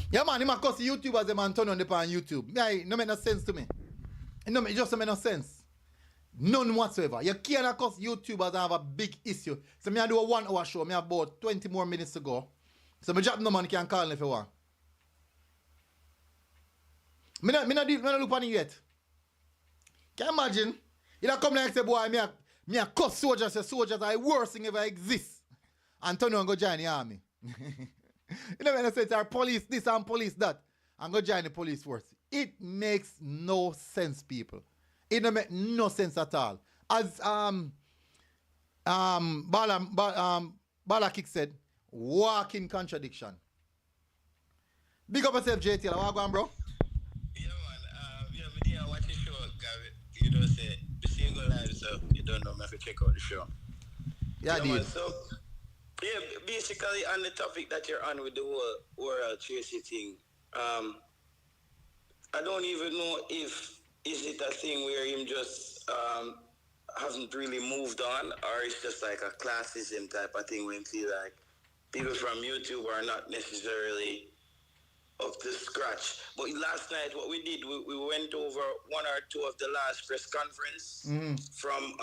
Yeah, man, he might cost YouTubers them and turn on the on YouTube. Yeah, it no make no sense to me. It just don't make no sense. None whatsoever. You can't cost YouTubers and have a big issue. So me I do a 1 hour show. Me have about 20 more minutes to go. So me drop no man can call me if you want. Me not look on it yet. Can you imagine? You don't come like say, boy, me a cuss soldiers. Say soldiers are the worst thing ever exist. And turn on and go join the army. You know when I say it's our police this and police that. And go join the police force. It makes no sense, people. It don't make no sense at all. As Bala Kick said, walking contradiction. Big up yourself, JT. What going, bro? Yeah, man. Me didn't watch the show, Gavin. You don't say the single live, so you don't know me if you check out the show. Yeah, I did. Man, so, yeah, basically on the topic that you're on with the whole Oral Tracy thing, I don't even know if is it a thing where him just hasn't really moved on, or it's just like a classism type of thing when you feel like people from YouTube are not necessarily up to scratch. But last night, what we did, we went over 1 or 2 of the last press conference from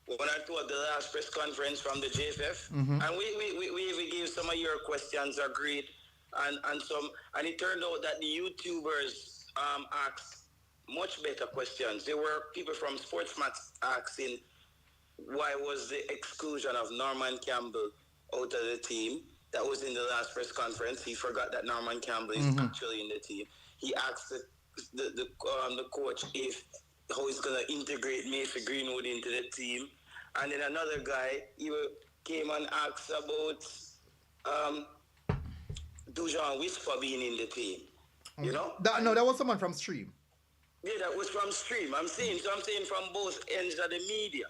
1 or 2 of the last press conference from the JFF, and we even gave some of your questions agreed, and some, and it turned out that the YouTubers asked much better questions. There were people from Sportsmat asking why was the exclusion of Norman Campbell out of the team. That was in the last press conference. He forgot that Norman Campbell is actually in the team. He asked the coach how he's gonna integrate Mason Greenwood into the team. And then another guy came and asked about Dujan Whisper being in the team. You know? That was someone from Stream. Yeah, that was from Stream. I'm saying from both ends of the media.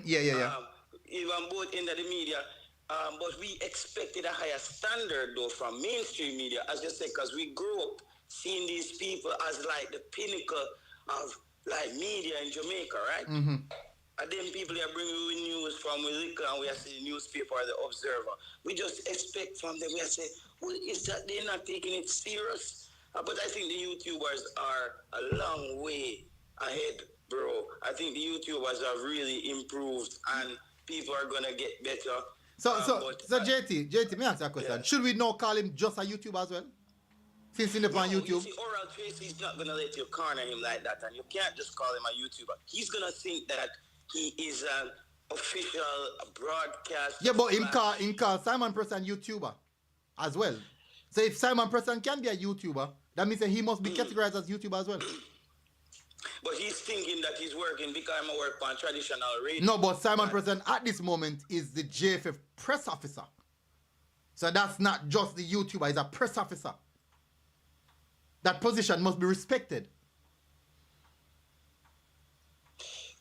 Yeah. Even both ends of the media. But we expected a higher standard though from mainstream media, as you said, because we grew up seeing these people as like the pinnacle of like media in Jamaica, right? And then people are bringing you news from Wilika, and we are seeing the newspaper or the Observer. We just expect from them, we are saying, well, is that they're not taking it serious? But I think the YouTubers are a long way ahead, bro. I think the YouTubers have really improved, and people are going to get better. So JT, me ask you a question. Yeah. Should we now call him just a YouTuber as well? Since he's on YouTube? You see, Oral Tracy's not going to let you corner him like that, and you can't just call him a YouTuber. He's going to think that he is an official broadcast. Yeah, but him call Simon Preston YouTuber as well. So if Simon Preston can be a YouTuber, that means that he must be categorized as YouTuber as well. But he's thinking that he's working because I'm a work on traditional radio. No, but Simon President at this moment is the JFF press officer. So that's not just the YouTuber, he's a press officer. That position must be respected.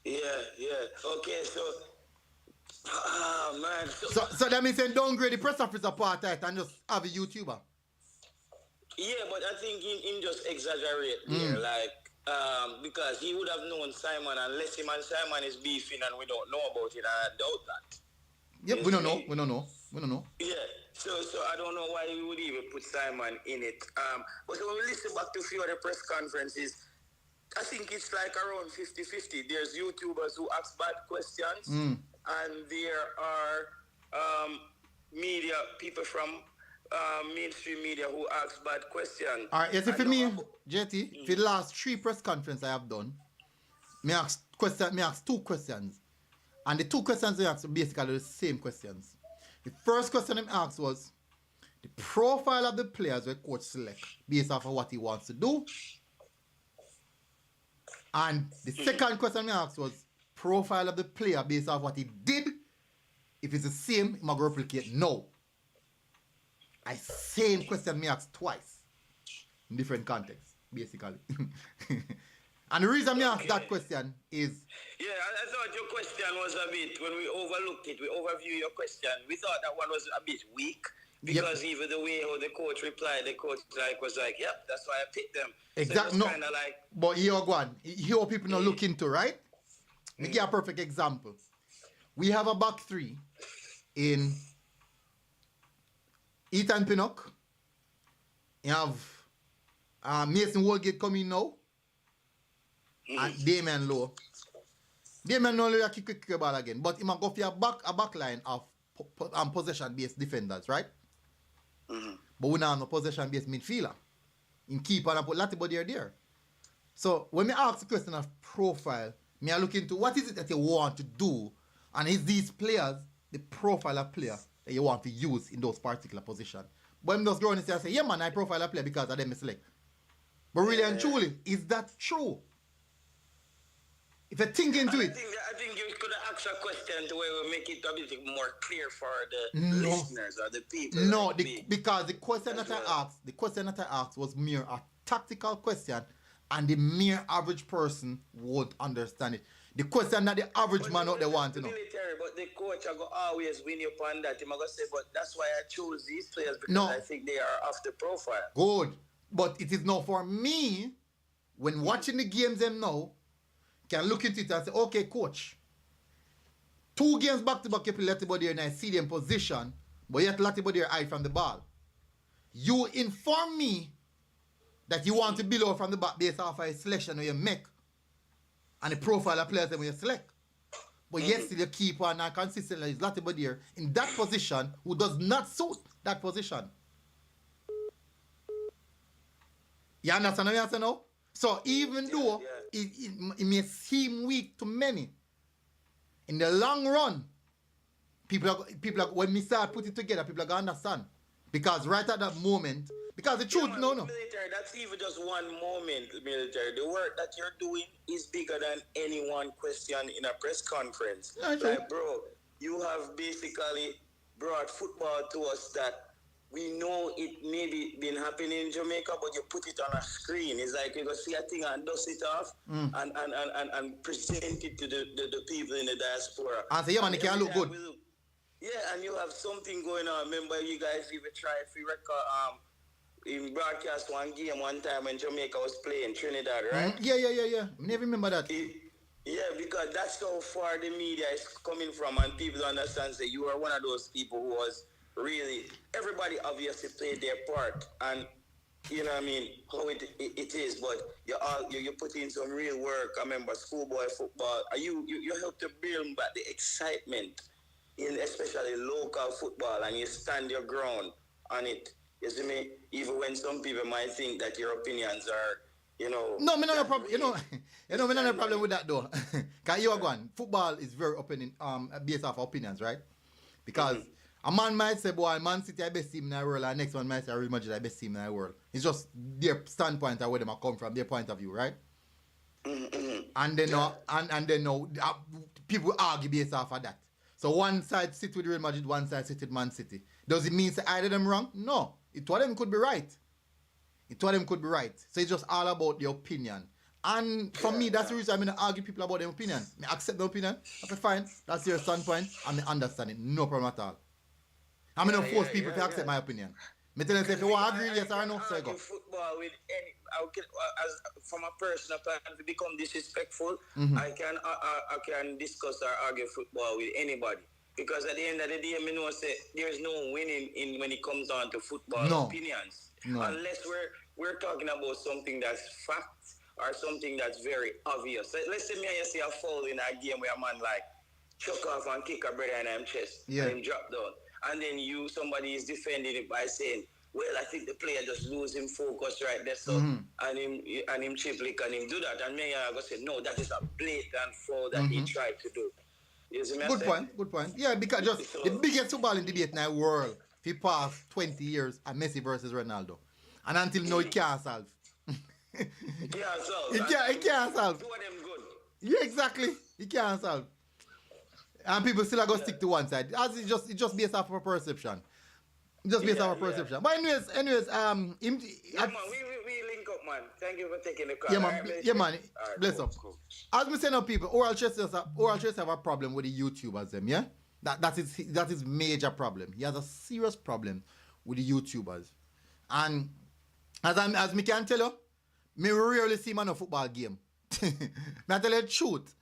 Yeah. Okay, so man. So that means downgrade the press officer part of it and just have a YouTuber. Yeah, but I think him just exaggerate there, because he would have known Simon unless him and Simon is beefing and we don't know about it, and I doubt that. Yep, we don't know. Yeah, so I don't know why we would even put Simon in it. But when we listen back to a few other press conferences, I think it's like around 50-50. There's YouTubers who ask bad questions, and there are media people from mainstream media who ask bad questions. All right, yes, for me, JT, for the last 3 press conferences I have done, me ask two questions. And the 2 questions I asked are basically the same questions. The first question I asked was the profile of the players where coach select based off of what he wants to do. And the second question I asked was profile of the player based off what he did. If it's the same, he might replicate. No. Same question me asked twice in different contexts, basically. And the reason I asked that question is... Yeah, I thought your question was a bit, when we overlooked it, we overview your question, we thought that one was a bit weak, because even the way how the coach replied, the coach was like, yep, that's why I picked them. Exactly. So no, but here go on. Here what people not look into, right? Let me give a perfect example. We have a back 3 in Ethan Pinnock. You have Mason Woolgate coming now. And Damian Lowe. Damian Lowe will kick the ball again. But he might go for a back line of possession-based defenders, right? But we now have no possession-based midfielder. In keeper and put Latibody there. So when I ask the question of profile, I look into what is it that you want to do, and is these players the profile of player that you want to use in those particular positions. But I'm just going to say, yeah man, I profile a player because of them I select. But really and truly, is that true? If you think into it. I think you could ask a question to where we make it a bit more clear for the listeners or the people. No, because the question that I asked was mere a tactical question, and the mere average person would understand it. The question that the average man out there want to know. Military, but the coach I go always win you upon that. He go say, but that's why I chose these players because I think they are off the profile. Good. But it is not for me, when watching the games them now, can look into it and say, okay, coach, 2 games back-to-back, you play Latibody and I see them position, but yet Latibody eye from the ball. You inform me that you want to build out from the back based off of a selection that you make and the profile of players that you select. But yet still you keep on and consistently is Latibody in that position who does not suit that position. You understand what I'm saying now? So even though it may seem weak to many, in the long run, people are, when we start put it together, people are going to understand. Because right at that moment, because the truth, military, that's even just one moment, military. The work that you're doing is bigger than any one question in a press conference. Like, bro, you have basically brought football to us that we know it maybe been happening in Jamaica, but you put it on a screen. It's like you go see a thing and dust it off and present it to the people in the diaspora. And say, yeah, man, it can look good. Yeah, and you have something going on. Remember, you guys even tried free record in broadcast one game one time when Jamaica was playing Trinidad, right? Yeah. Never remember that. Yeah, because that's how far the media is coming from, and people understand that you are one of those people who was really, everybody obviously played their part, and you know what I mean, how it is, but you put in some real work. I remember schoolboy football. You helped to bring back the excitement in especially local football, and you stand your ground on it. You see me? Even when some people might think that your opinions are, you know. No, me not a problem. Me not a problem with that though. Cause you are going. Football is very open based off opinions, right? Because a man might say, boy, Man City are the best team in the world, and next one might say Real Madrid are the best team in the world. It's just their standpoint or where they might come from, their point of view, right? And then people argue based off of that. So one side sit with Real Madrid, one side sit with Man City. Does it mean that either of them wrong? No. It one of them could be right. So it's just all about the opinion. And for me, that's the reason I'm going to argue people about their opinion. I accept the opinion. Okay, fine. That's your standpoint. And I understand it. No problem at all. I'm going to force people to accept my opinion. Me tell them, if you want to agree, yes or no, so go. Football with any, from a personal point, to become disrespectful, I can discuss or argue football with anybody. Because at the end of the day, I know say there's no winning in when it comes down to football opinions. No. Unless we're talking about something that's fact or something that's very obvious. Let's say me and you see a foul in a game where a man like chuck off and kick a brother in him chest and him drop down. And then somebody is defending it by saying, well, I think the player just losing focus right there, so and him chip lick and him do that. And me I go say, no, that is a blatant foul that he tried to do. You see me? Good point. Yeah, because just the biggest footballing debate in the world, if he past 20 years, are Messi versus Ronaldo. And until now, it can't solve. It can't solve. It can't solve. Two of them good. Yeah, exactly. It can't solve. And people still are going to stick to one side. As it's just based off of perception. Just based off of perception. But anyways, man, we link up, man. Thank you for taking the call. Yeah, man. Bless up. Cool. As we say now, people, oral trace have a problem with the YouTubers, them, yeah? That is major problem. He has a serious problem with the YouTubers. And as me can tell you, me rarely see man a football game. Me tell you the truth.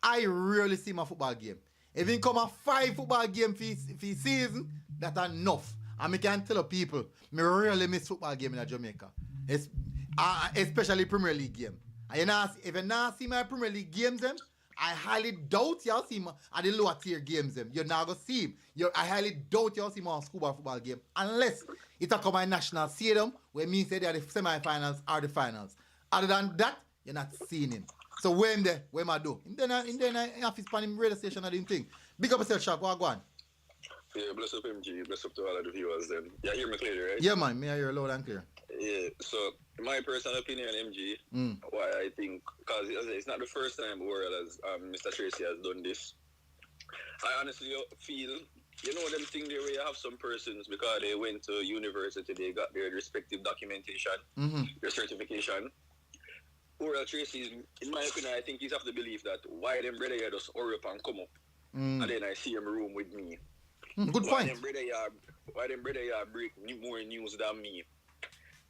I rarely see my football game. If you come a 5 football game for season, that's enough. And me can tell you people, me really miss football game in Jamaica. Especially Premier League game. And if you not see my Premier League games them, I highly doubt you'll see my at the lower tier games them. You're not gonna see him. I highly doubt you'll see my schoolboy football game. Unless it's a come a national stadium, where it means that they are the semi-finals or the finals. Other than that, you're not seeing him. So when I do? In the office pan him radio station and thing. Big up yourself, Shaq, what go on? Yeah, bless up MG, bless up to all of the viewers then. You hear me clearly, right? Yeah man, me I hear loud and clear. Yeah, so my personal opinion, MG, why I think, because it's not the first time the world as Mr. Tracy has done this. I honestly feel, you know them thing there where you have some persons because they went to university, they got their respective documentation, their certification. Oral Tracy, in my opinion, I think he's have to believe that why them brother here just hurry up and come up. And then I see him room with me. Good point. Why them brother here break more news than me?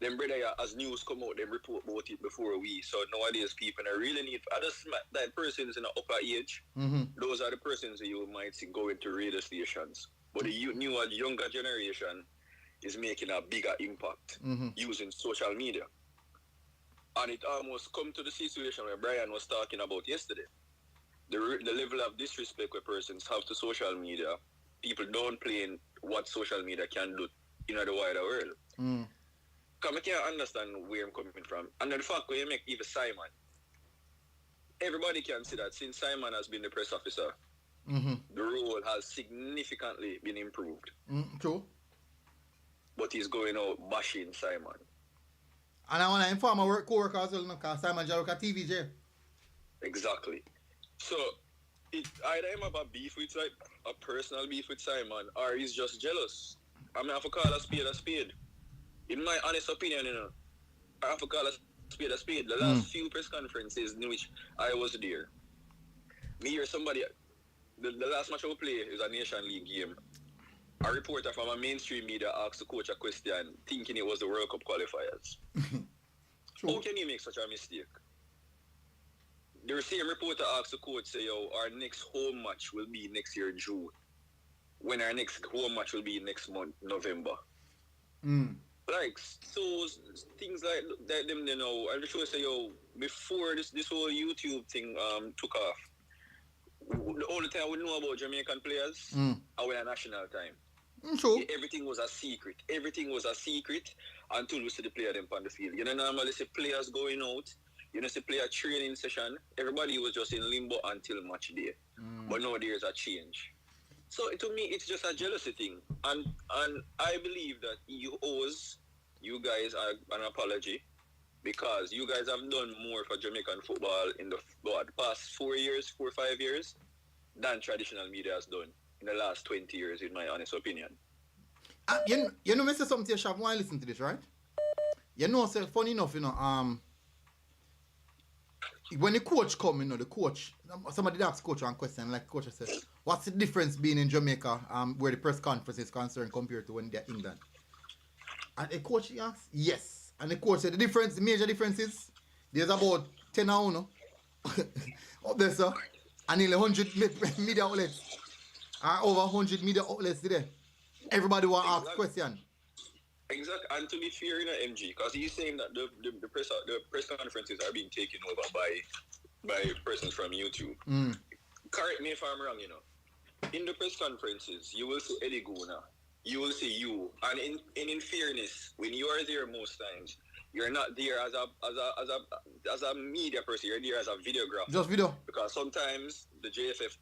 Them brother here, as news come out, them report about it before we. So nowadays people I really need, that persons in the upper age, those are the persons that you might see going to radio stations. But the newer, younger generation is making a bigger impact using social media. And it almost come to the situation where Brian was talking about yesterday. The level of disrespect where persons have to social media, people don't play in what social media can do in the wider world. Because I can't understand where I'm coming from. And then the fact where you make even Simon, everybody can see that since Simon has been the press officer, the role has significantly been improved. True. But he's going out bashing Simon. And I want to inform my co-worker as well, because Simon just work at TVJ. Exactly. So, either him have a beef with, like, a personal beef with Simon, or he's just jealous. I mean, I have to call a spade a spade. In my honest opinion, I have to call a spade a spade. The last few press conferences in which I was there, me hear somebody, the last match I will play is a Nation League game. A reporter from a mainstream media asked the coach a question thinking it was the World Cup qualifiers. How can you make such a mistake? The same reporter asked the coach, say, our next home match will be next year, June. When our next home match will be next month, November. Like, so things like that, them, you know, I'm sure say, before this whole YouTube thing took off, the only time we know about Jamaican players, our national time. True. Everything was a secret. Everything was a secret until we see the player them on the field. You know, normally see players going out, you know, see player training session. Everybody was just in limbo until match day. But now there's a change. So to me, it's just a jealousy thing. And I believe that you owes you guys an apology because you guys have done more for Jamaican football in the past 4 years, 4 or 5 years, than traditional media has done in the last 20 years, in my honest opinion. You know, Mr. Something, Shav, want to listen to this, right? You know, so funny enough, you know, when the coach come, you know, the coach, somebody asked coach one question, like coach said, what's the difference being in Jamaica, where the press conference is concerned compared to when they're in England? And the coach asked, yes. And the coach said, the major difference is, there's about 10 hours, no? Up there, sir. And nearly 100 media outlets. Over 100 media outlets today. Everybody want to ask question. Exactly, and to be fair, you know, MG, because he's saying that the press conferences are being taken over by persons from YouTube. Correct me if I'm wrong, you know. In the press conferences, you will see Eddie Guna, you will see you, and in fairness, when you are there most times, you're not there as a media person. You're there as a videographer. Just video. Because sometimes the JFF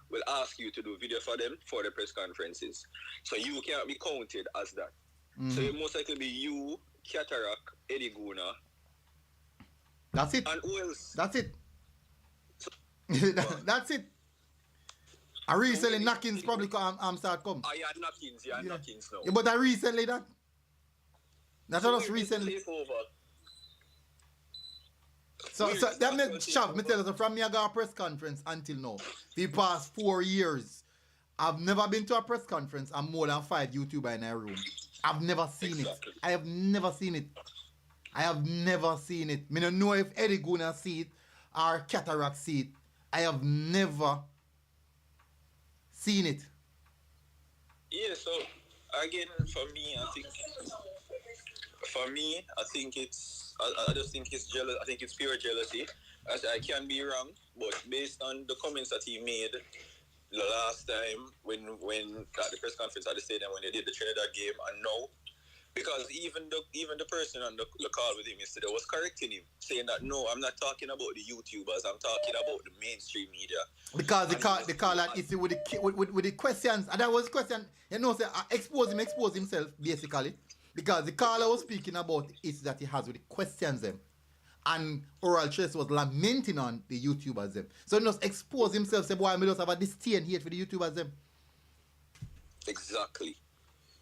will ask you to do video for them for the press conferences, so you can't be counted as that. So it most likely be you, Cataract, Eddie Guna. That's it. And who else? That's it. That's it. I recently Knockins probably start come. Yeah, Knockins, Knockins now. Yeah, but I recently that. That's just recently. So that means, Shav, me tell you, from me I got a press conference until now, the past 4 years, I've never been to a press conference and more than 5 YouTubers in a room. I've never seen it. I have never seen it. I have never seen it. I don't know if Eddie Guna see it or Cataract see it. I have never seen it. Yeah, so again, for me, I just think it's jealous. I think it's pure jealousy. I can be wrong, but based on the comments that he made the last time when at the press conference at the stadium when they did the Trinidad game, and now, because even the person on the call with him yesterday was correcting him, saying that no, I'm not talking about the YouTubers, I'm talking about the mainstream media. Because they call that issue with the questions, and that was question, you know, say expose himself basically, because the caller was speaking about the issue that he has with the questions them. And Oral Trace was lamenting on the YouTubers them. So he just expose himself, say, boy, I just have a disdain hate for the YouTubers them. Exactly.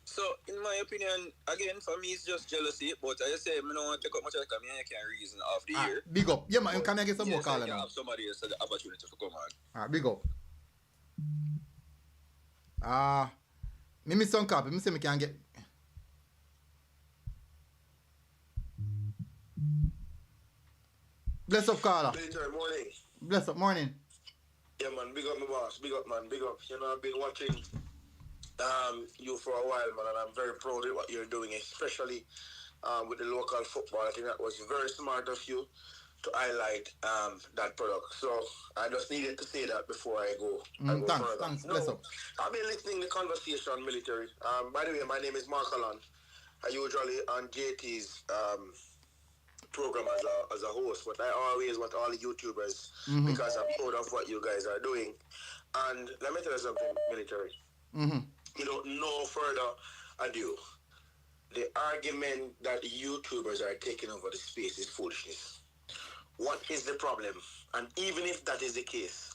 So, in my opinion, again, for me, it's just jealousy. But I just say, I don't want to take up much of the community. I can't reason of the year. Big up. Yeah, man, can I get some more caller now? Have somebody else the opportunity to come on. Big up. Me miss some copy. Me say me can get... Bless up, caller. Morning. Bless up, morning. Yeah, man, big up my boss. Big up, man, big up. You know, I've been watching you for a while, man, and I'm very proud of what you're doing, especially with the local football. I think that was very smart of you to highlight that product. So I just needed to say that before I go. Thanks. Bless up. I've been listening to the conversation on military. By the way, my name is Mark Allen. I usually on JT's program as a host, but I always want all the YouTubers because I'm proud of what you guys are doing. And let me tell you something, military. You know, no further ado. The argument that YouTubers are taking over the space is foolishness. What is the problem? And even if that is the case,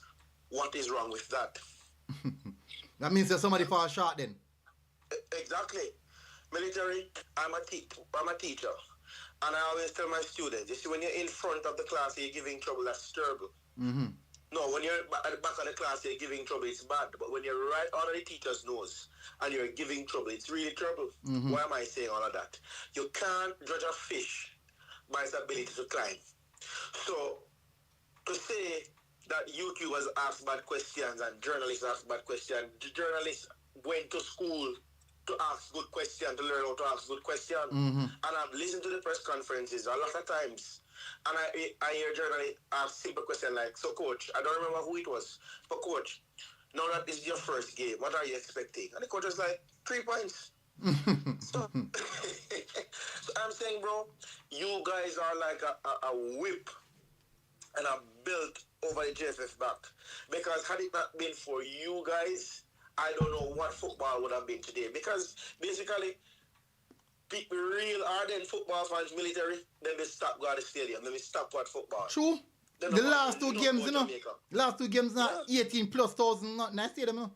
what is wrong with that? That means that somebody falls short then. Exactly. Military, I'm a teacher. And I always tell my students, you see, when you're in front of the class, you're giving trouble, that's terrible. No, when you're at the back of the class, you're giving trouble, it's bad. But when you're right under the teacher's nose and you're giving trouble, it's really trouble. Why am I saying all of that? You can't judge a fish by its ability to climb. So, to say that YouTubers ask bad questions and journalists ask bad questions, the journalists went to school to ask good questions, to learn how to ask good questions. And I've listened to the press conferences a lot of times. And I hear journalists ask simple questions like, so coach, I don't remember who it was, but coach, now that this is your first game, what are you expecting? And the coach was like, 3 points. So I'm saying, bro, you guys are like a whip and a belt over the JFF back. Because had it not been for you guys, I don't know what football would have been today. Because basically, real ardent football fans, military, then they stop going to the stadium. Then they stop watch football. True. Then The they last watch two games, you know. Jamaica. Last 2 games now, 18 plus thousand, not nice stadium, you know.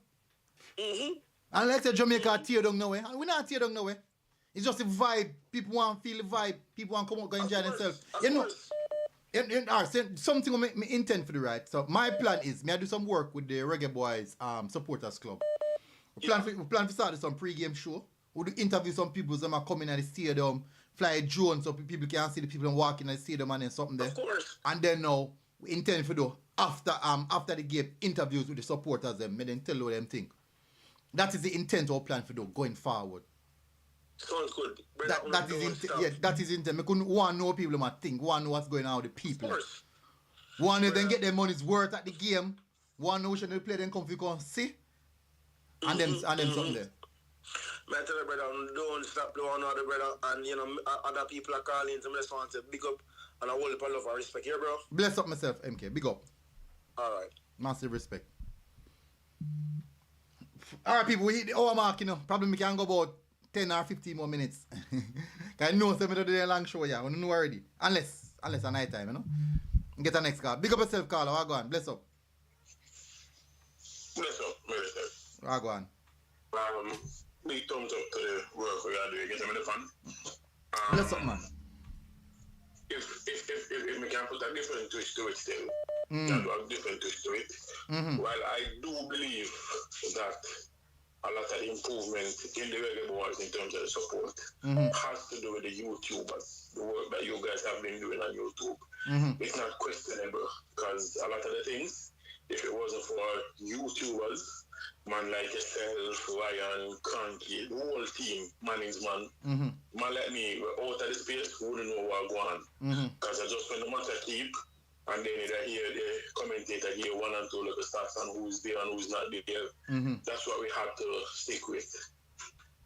Mm-hmm. And let's say Jamaica tear down nowhere. And we're not tear down nowhere. It's just a vibe. People want to feel the vibe. People want to come out and enjoy themselves. You know. Something will make me intend for the right. So my plan is, may I do some work with the Reggae Boyz supporters club. We plan to start some pre-game show. We'll do interview some people who are coming at the stadium, fly a drone so people can see the people walking at the stadium and then something there. Of course. And then now we intend to do after the game interviews with the supporters them, and then tell them things. That is the intent or plan for do going forward. Sounds good. That is intent. I couldn't want to know people might think, want to know what's going on with the people. Of course. Want to then get their money's worth at the game. Want to know which they play then come see. And then something there. I tell you, brother, don't stop doing all the brother, and you know, other people are calling, so I just want to big up and a whole heap of love and respect here, bro. Bless up myself, MK. Big up. Alright. Massive respect. Alright, people, we hit the hour mark, you know. Probably we can go about 10 or 15 more minutes. I know some of the long show, yeah. We know already. Unless at night time, you know. Get the next call. Big up yourself, caller. What go on? Bless up. Bless up, minister. What go on? Big thumbs up to the work we are doing. Get them in the fun. Bless up, man. If we can put a different twist to it still, can do a different twist to it. While I do believe that a lot of improvement in the Reggae Boyz in terms of the support has to do with the YouTubers, the work that you guys have been doing on YouTube. It's not questionable because a lot of the things, if it wasn't for YouTubers, man like yourself, Ryan, Cranky, the whole team, management, man like me, we're out of the space, we wouldn't know what going on. Because I just when the matter keep, and then I hear the commentator here 1 and 2 little stats on who's there and who's not there. That's what we have to stick with.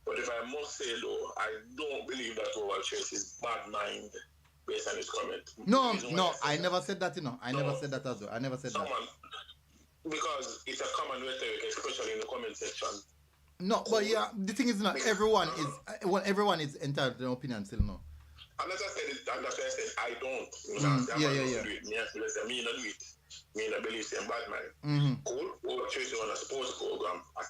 But if I must say though, I don't believe that Oval Chase is bad mind based on his comment. No, I never said that, you know. I never said that as well. I never said that. Because it's a common rhetoric, especially in the comment section. No, but yeah, the thing is not everyone is entitled to an opinion still, no. And as I said, I don't. You know, yeah. Do it. Me not do it. Me not believe in bad mind. Cool. We're chasing on a sports program, a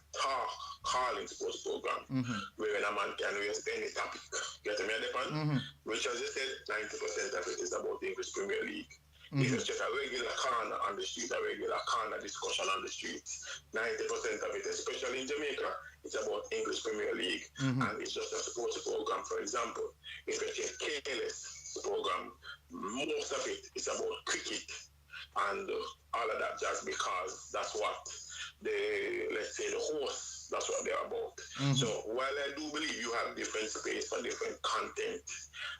calling sports program, where a man can raise any topic. Get me understand? Which, as I said, 90% of it is about the English Premier League. If you check a regular corner on the street, a regular corner discussion on the streets, 90% of it, especially in Jamaica, it's about English Premier League, and it's just a sports program. For example, if you check KLS program, most of it is about cricket and all of that, just because that's what let's say the hosts, that's what they're about. So while I do believe you have different space for different content,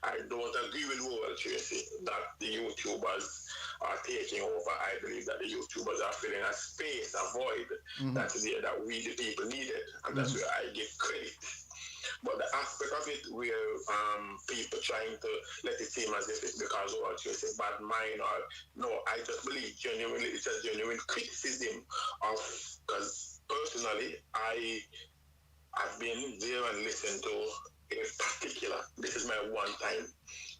I don't agree with Royal Tracy that the YouTubers are taking over. I believe that the YouTubers are filling a space, a void that's there that we the people needed, and that's where I give credit. But the aspect of it where people trying to let it seem as if it's because Royal Tracy is bad mind or no, I just believe genuinely it's a genuine criticism of, because personally I've been there and listened to a particular, this is my one time,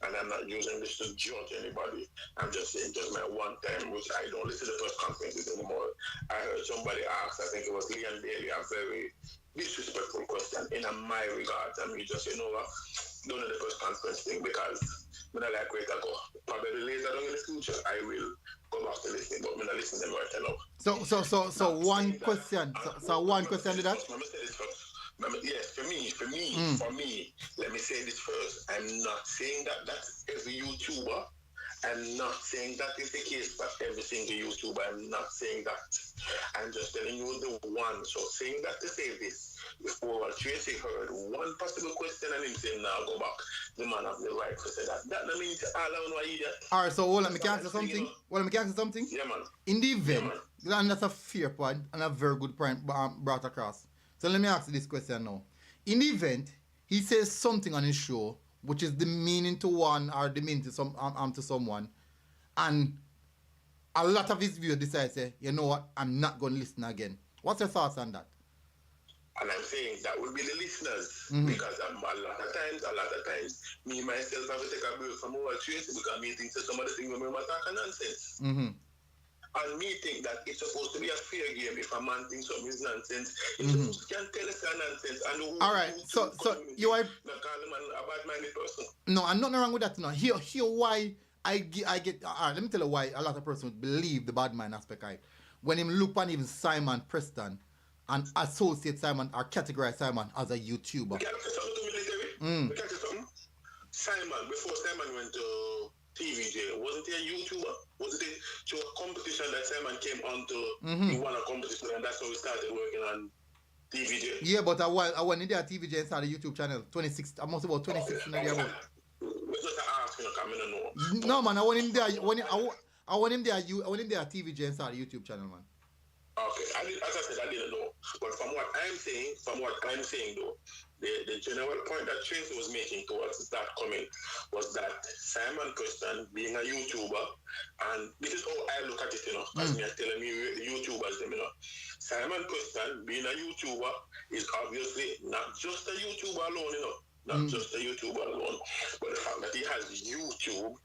and I'm not using this to judge anybody, I'm just saying just my one time, which I don't listen to the press conferences anymore. I heard somebody ask, I think it was Leon Bailey, a very disrespectful question in my regards, and we just say, no, don't do the press conference thing because when I like where to go. Probably later on in the future, I will go back to listening, but when I listen to them right now. So one question. So one question to that. Let me say this first. Yes, for me, let me say this first. I'm not saying that that's every YouTuber. I'm not saying that is the case for every single YouTuber. I'm not saying that. I'm just telling you the one. So saying that to say this, before Tracy heard one possible question and him saying, now go back, the man have the right to say that. That doesn't mean all I know idiot. Alright, so hold on, me can answer something. Yeah, man. In the event, and that's a fair point and a very good point brought across. So let me ask you this question now. In the event, he says something on his show which is demeaning to one or demeaning to someone, and a lot of his viewers decide, say, you know what, I'm not going to listen again. What's your thoughts on that? And I'm saying that would be the listeners because a lot of times, me myself have to take a break from our Tracy because me think that some of the things we are talking nonsense. And me think that it's supposed to be a fair game. If a man thinks something is nonsense, he can tell us a nonsense. And all right, so you are not call him a bad-minded person. no, and nothing wrong with that. No, here why I get. Let me tell you why a lot of persons would believe the bad mind aspect. Right? When him look on even Simon Preston and associate Simon or categorize Simon as a YouTuber. Can I say something to military? Can I say something? Simon, before Simon went to TVJ, wasn't he a YouTuber? Wasn't it to a competition that Simon came on to? He won a competition, and that's how he started working on TVJ. Yeah, but I went in there at TVJ and started a YouTube channel. 26, I must about 26 in the year. We're just asking, I mean, no man, I went in there. I went in there at TVJ and started a YouTube channel, man. Okay, as I said, I didn't know. But from what I'm saying though, the general point that Tracy was making towards that comment was that Simon Preston being a YouTuber, and this is how I look at it, as me are telling me the YouTubers, Simon Preston being a YouTuber is obviously not just a YouTuber alone, not just a YouTuber alone, but the fact that he has YouTube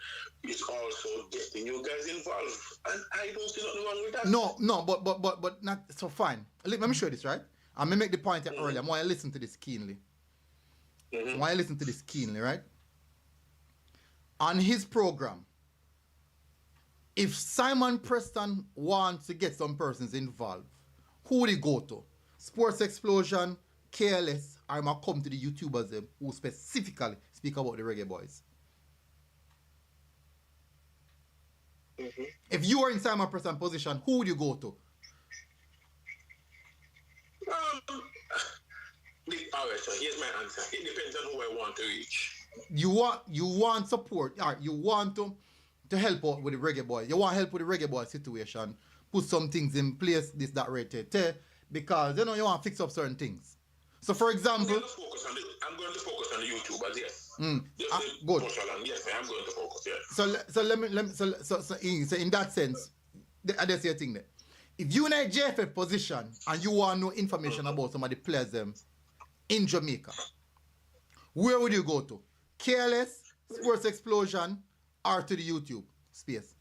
is also getting you guys involved, and I don't see nothing wrong with that. No, but not so fine. Let me show you this, right? I'm gonna make the point earlier. I want to listen to this keenly. Right? On his program, if Simon Preston wants to get some persons involved, who would he go to? Sports Explosion, KLS, or am I come to the YouTubers who specifically speak about the Reggae Boyz? If you are in Simon Preston's position, who would you go to? Alright, so here's my answer. It depends on who I want to reach. You want support, or you want to help out with the Reggae Boyz. You want help with the Reggae Boyz situation. Put some things in place, this, that, right, because you want to fix up certain things. So, for example, I'm going to focus on the YouTubers, yes. Good. Yes, I'm going to focus, yes. So in that sense, there's your thing there. If you in a JFF position and you want no information about some of the players in Jamaica, where would you go to? KLS, Sports Explosion, or to the YouTube space?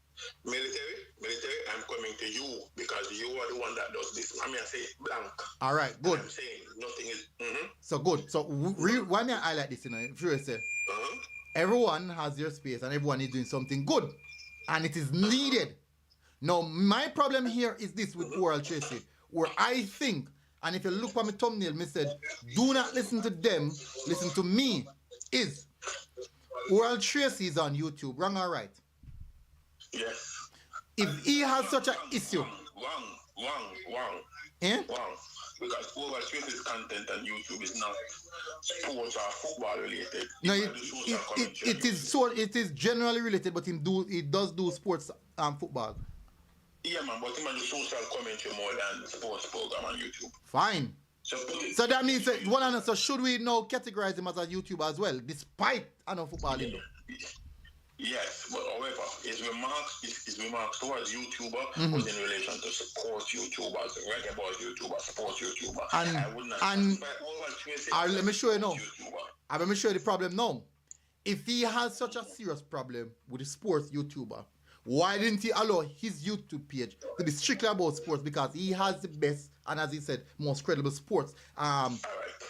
Military, I'm coming to you because you are the one that does this. I say blank. All right, good. I'm saying nothing is. So good. So why me I highlight this? If you say everyone has their space and everyone is doing something good, and it is needed. Now my problem here is this with Oral Tracy, where I think, and if you look at my thumbnail, me said, do not listen to them, listen to me. Is Oral Tracy is on YouTube, wrong or right? Yes. If he has such an issue. Wrong. Eh? Wrong. Because Oral Tracy's content on YouTube is not sports or football related. No, it is generally related, but he does do sports and football. Yeah, man, but he do social commentary more than sports program on YouTube. Fine. So that means so should we now categorize him as a YouTuber as well, despite football? Yes, but however, his remarks towards YouTuber was in relation to sports YouTubers, Reggae Boyz YouTubers, sports YouTubers. I would not let me show you now. Let me show you the problem now. If he has such a serious problem with the sports YouTuber, why didn't he allow his YouTube page to be strictly about sports? Because he has the best and, as he said, most credible sports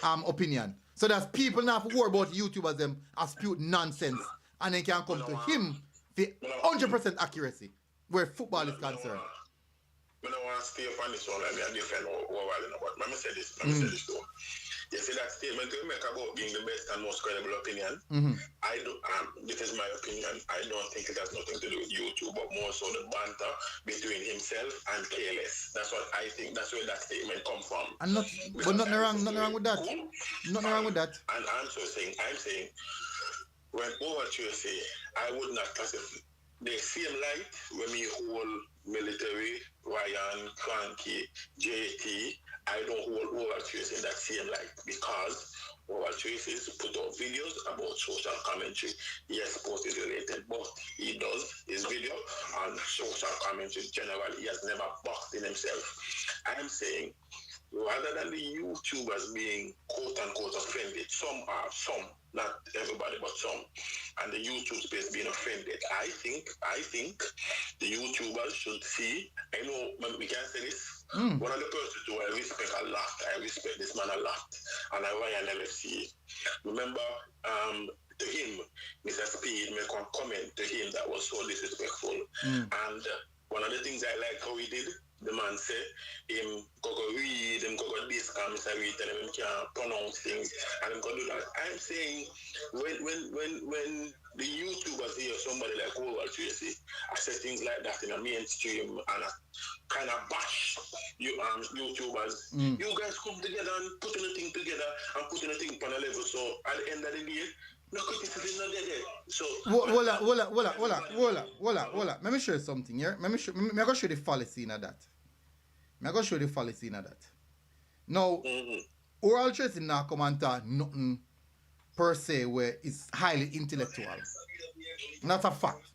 opinion. So that people not have to worry about YouTubers as spewed nonsense, and they can come to him for 100% accuracy where football is concerned. I don't want to stay up on this one like me and defend but let me say this though. You see that statement you make about being the best and most credible opinion? This is my opinion. I don't think it has nothing to do with YouTube, but more so the banter between himself and KLS. That's what I think. That's where that statement come from. And nothing wrong with that. Nothing wrong with that. And I'm saying, when over Tracy, I would not classify the same light when we hold military, Ryan, Cranky, JT. I don't hold Oral Tracy in that same light because Oral Tracy put out videos about social commentary. Yes, sports is related, but he does his video on social commentary generally. He has never boxed in himself. I'm saying rather than the YouTubers being quote unquote offended, some are, some, not everybody, but some, and the YouTube space being offended. I think the YouTubers should see. I know we can say this. One of the persons who I respect a lot, I respect this man a lot, and I Ryan LFC. Remember, to him, Mr. Speed make one comment to him that was so disrespectful, and one of the things I like how he did. The man said, him go read, him go this, Mr. Read, tell him can't pronounce things, and him go do that. I'm saying, when the YouTubers hear somebody like Oral Tracy, I say things like that in a mainstream and a kind of bash you YouTubers, you guys come together and put a thing together and put a thing on a level. So at the end of the day, no criticism not there. So hold on. Let me show you something here. Let me go show you the fallacy in that. Now, Oral Tracy now come and talk nothing per se where it's highly intellectual. That's a fact.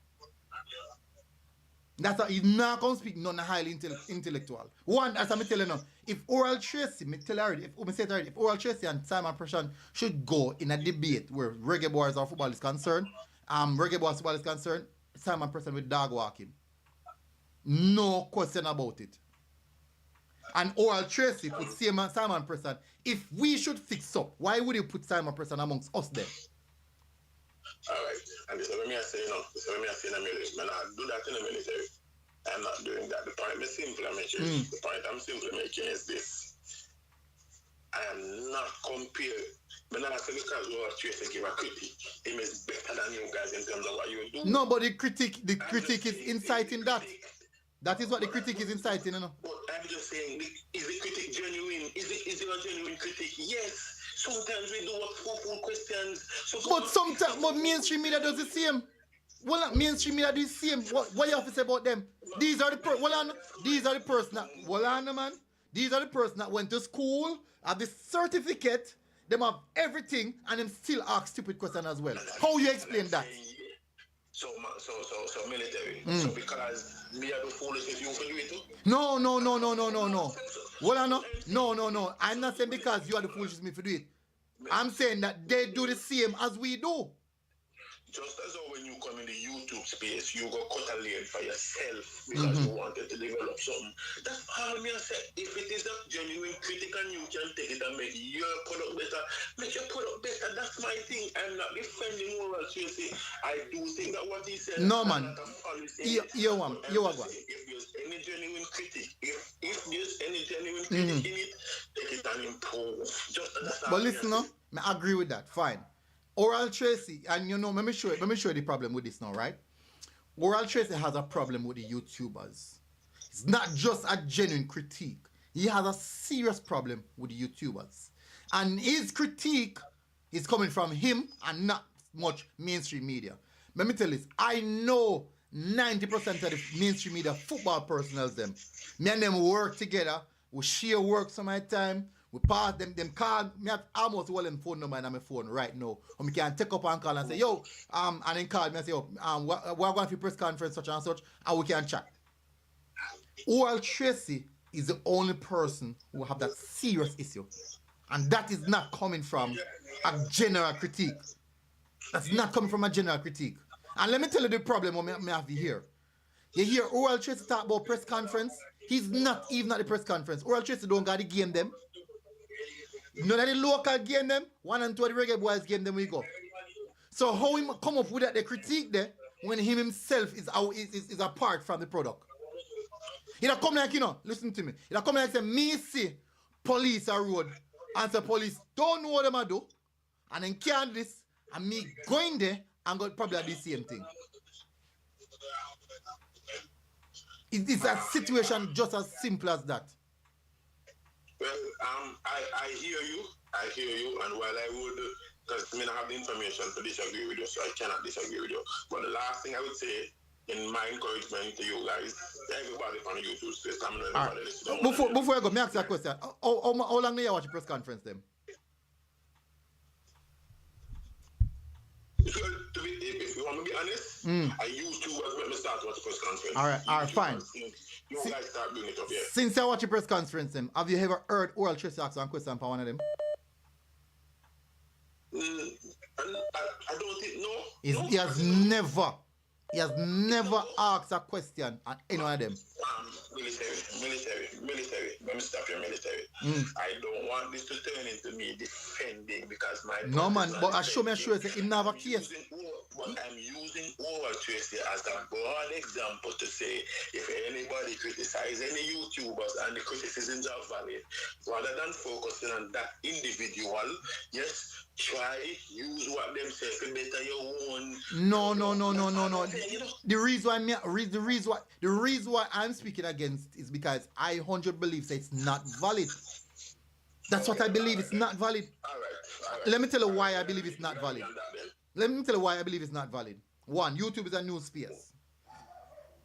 He's not going to speak nothing highly intellectual. One, as I'm telling you, if Oral Tracy, if Oral Tracy and Simon Preshan should go in a debate where Reggae Boyz or football is concerned, Reggae Boyz football is concerned, Simon Preshan with dog walking. No question about it. And Oral Tracy put Simon Preshan. If we should fix up, why would you put Simon Preshan amongst us then? Alright, and this is what I say, this is what I say in a military. Man, I do that in the military. I'm not doing that. The point I'm simply making is this. I am not compared. But now I say because Oral Tracy give a critique, it is better than you guys in terms of what you do. No, but the critique is inciting that. That is what the critique is inciting, you know. But I'm just saying, is the critique genuine? Is it a genuine critique? Yes. Sometimes we do full questions. But mainstream media does the same. Well, mainstream media do the same. What you have to say about them? These are the person that went to school, have the certificate, them have everything, and them still ask stupid questions as well. How you explain that? So military. So because me are the foolish if you can do it too? No. No. I'm not saying because you are the foolish me to do it. I'm saying that they do the same as we do. Just as when you come in the YouTube space, you go cut a lane for yourself because you wanted to develop something. That's all me I say. If it is a genuine critic and you can take it and make your product better, make your product better. That's my thing. I'm not defending Oral Tracy. I do think that what he said. No man. You are If there's any genuine critic, if there's any genuine critic in it, take it and improve. Just that's but listen, I agree with that. Fine. Oral Tracy, and you know, let me show you the problem with this now, right? Oral Tracy has a problem with the YouTubers. It's not just a genuine critique. He has a serious problem with the YouTubers. And his critique is coming from him and not much mainstream media. Let me tell you this. I know 90% of the mainstream media football personnel them. Me and them work together. We share work some of the time. We pass them call me have almost all them phone number in my phone right now. Or me can take up and call and say, yo, and then call me and say, yo, we're going to press conference such and such, and we can chat. Oral Tracy is the only person who have that serious issue. And that is not coming from a general critique. That's not coming from a general critique. And let me tell you the problem I have here. You hear Oral Tracy talk about press conference. He's not even at the press conference. Oral Tracy don't got the game them. None of the local game them, 1 and 2 of the Reggae Boyz game them we go. So how him come up with that the critique there when him himself is apart from the product? He don't come like, listen to me. He don't come like say, me see police a road and say police don't know what them a do and then can't do this and me going there and go probably do the same thing. It's a situation just as simple as that. Well, I hear you, and while I would, because I mean I have the information to disagree with you, so I cannot disagree with you. But the last thing I would say, in my encouragement to you guys, everybody from YouTube space, I'm not everybody listening. Before I go, may I ask you a question? How long do you watch the press conference then? Well, if you want to be honest, I YouTubers make me start watch press conference. All right, fine. You guys start doing it up here. Since I watch a press conference, have you ever heard Oral Tracy ask one question for one of them? I don't think, no. He has never asked a question at any one of them. Military. Let me stop you, military. I don't want this to turn into me defending because my... No, man, but I show me a sure he never have a case. I'm using Oral Tracy as a broad example to say if anybody criticize any YouTubers and the criticisms are valid, rather than focusing on that individual, yes, try use what them say to better your own. No. The reason why I'm speaking against is because I 100% believe that it's not valid. That's what I believe. It's not valid. All right. Let me tell you why I believe it's not valid. Let me tell you why I believe it's not valid. One, YouTube is a new space.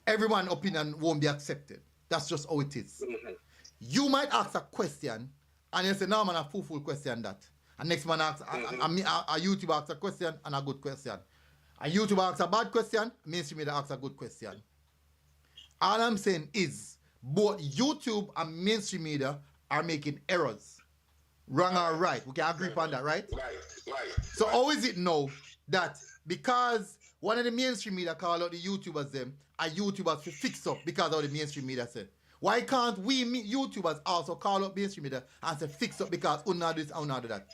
Everyone's opinion won't be accepted. That's just how it is. You might ask a question and you say, no, man, a fool question that. And next man asks, a YouTuber asks a question and a good question. A YouTuber asks a bad question, mainstream media asks a good question. All I'm saying is, both YouTube and mainstream media are making errors. Wrong or right. We can agree upon that, right? Right. So how is it now that because one of the mainstream media call out the YouTubers them, a YouTubers to fix up because of the mainstream media said? Why can't we YouTubers also call out mainstream media and say fix up because we not do this and we not do that?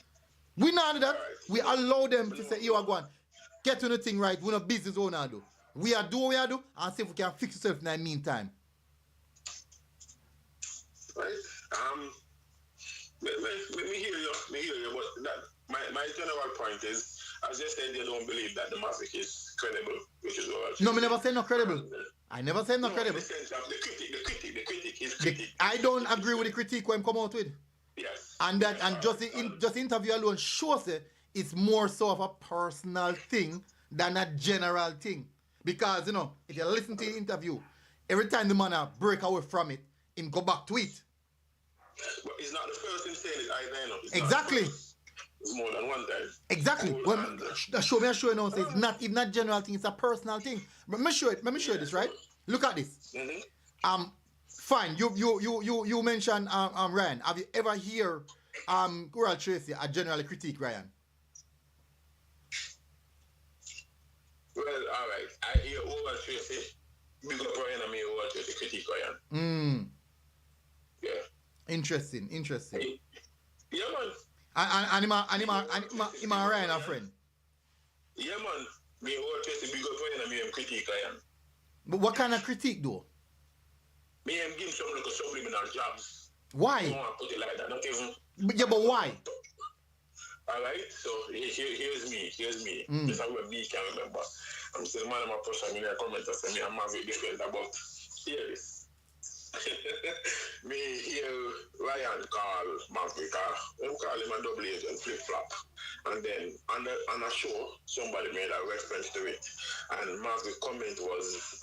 We not do that. We allow them to say, you are going, get to the thing right, we no business we not do. We are do what we are do and see if we can fix yourself in the meantime. Right. Let me hear you, but that, my general point is, as you said, you don't believe that the Mavic is credible, which is all. No, me never say no credible. I never said no credible. In the sense of the critic is critic. I don't agree with the critique when come out with. Yes. And just the interview alone shows it's more so of a personal thing than a general thing. Because, you know, if you listen to the interview, every time the man break away from it, him go back to it. But it's not the first thing saying it either, you know. Exactly. It's more than one time. Exactly. Well, show me now. It's not general thing. It's a personal thing. But let me show you this, right? Look at this. Fine. You mentioned Ryan. Have you ever hear Oral Tracy a general critique Ryan? Well, all right. I hear Oral Tracy. Big up Ryan and me Oral Tracy critique Ryan. Yeah. Interesting. Yeah, man. And him and Ryan a friend. Yeah, man. Me Oral Tracy big up Ryan and me him critique Ryan. But what kind of critique though? Me him give some little subliminal jobs. Why? I don't want to put it like that. Not even. But why? All right. So here's me. Just how we can remember. I'm still man of my person. Me comment and say me I'm very different about hear this. Me hear Ryan call Maverick. Them call him a double agent flip flop. And then on a show, somebody made a reference to it. And Maverick's comment was,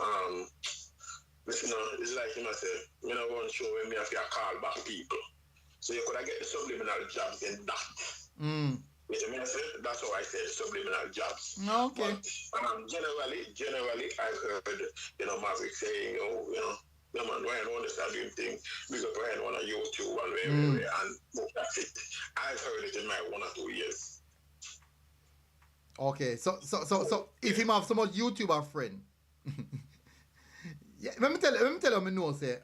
listen, it's like him I say, me not going to show when me have to call back people. So you could get the subliminal jobs in that. Which I mean, I say, that's how I said subliminal jobs. Okay. But generally, I've heard, Maverick saying, no man, Ryan want to start doing things because Ryan want a YouTube and and that's it. I've heard it in my 1 or 2 years. Okay, so if him have so much YouTuber friend, yeah, let me tell you, say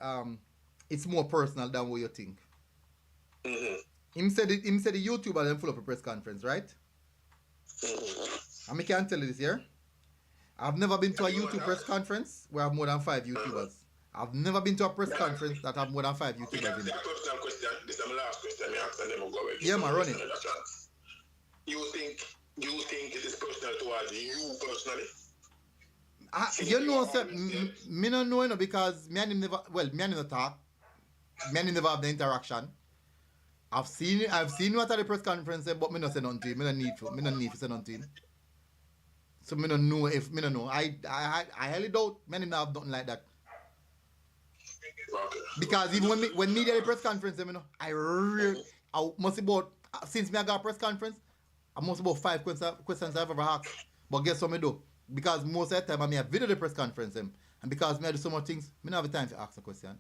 it's more personal than what you think. Him said the YouTuber then full up a press conference, right? And I can tell you this here. I've never been to a YouTube press conference where I have more than 5 YouTubers. I've never been to a press conference that have more than 5 YouTubers in it. Question. This is my last question. I ask and then we'll go away. Yeah, man, run it. You think it is personal towards you personally? You know, sir, me don't know, because me and him never talk. Me and him never have the interaction. I've seen you at the press conference, but me not say nothing to him. Me don't need to say nothing to him. So me don't know if me don't know. I highly doubt me and him have nothing like that. Okay. Because even when me did a press conference, I must about, since me I got a press conference, I must about 5 questions I've ever asked. But guess what me do? Because most of the time I have video the press conference them. And because me I do so much things, me don't have the time to ask a question.